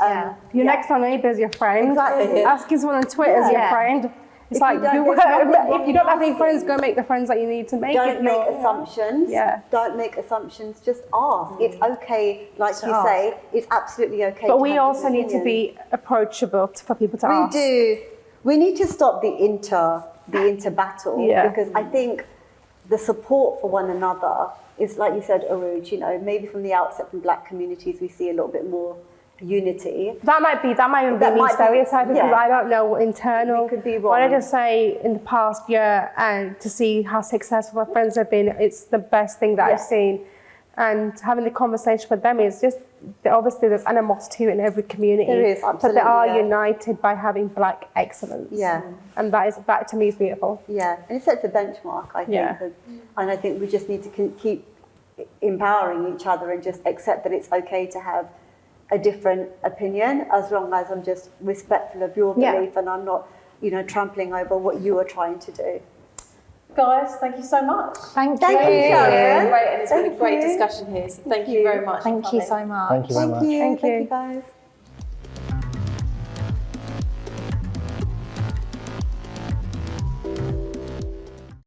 Your next door neighbour is your friend. Exactly. Asking someone on Twitter is your friend. It's like, if you don't have any friends, go make the friends that you need to make. Don't make assumptions. Don't make assumptions. Just ask. It's okay, like you say. It's absolutely okay. But we also need to be approachable for people to ask. We do. We need to stop the inter battle, because I think the support for one another is, like you said, Aruj, you know, maybe from the outset, from black communities, we see a little bit more unity. That might even be me stereotyping, because I don't know what internal. We could be wrong. What I just say in the past year, and to see how successful my friends have been, it's the best thing that I've seen. And having the conversation with them is just, obviously there's animosity in every community. There is, but they are united by having black excellence. And that to me is beautiful. And it sets a benchmark, I think. And I think we just need to keep empowering each other and just accept that it's okay to have a different opinion, as long as I'm just respectful of your belief and I'm not, you know, trampling over what you are trying to do. Guys, thank you so much. Thank you. Sharon. Great, and it's been a great discussion here. So thank you very much. Thank you so much. Thank you very much. Thank you guys.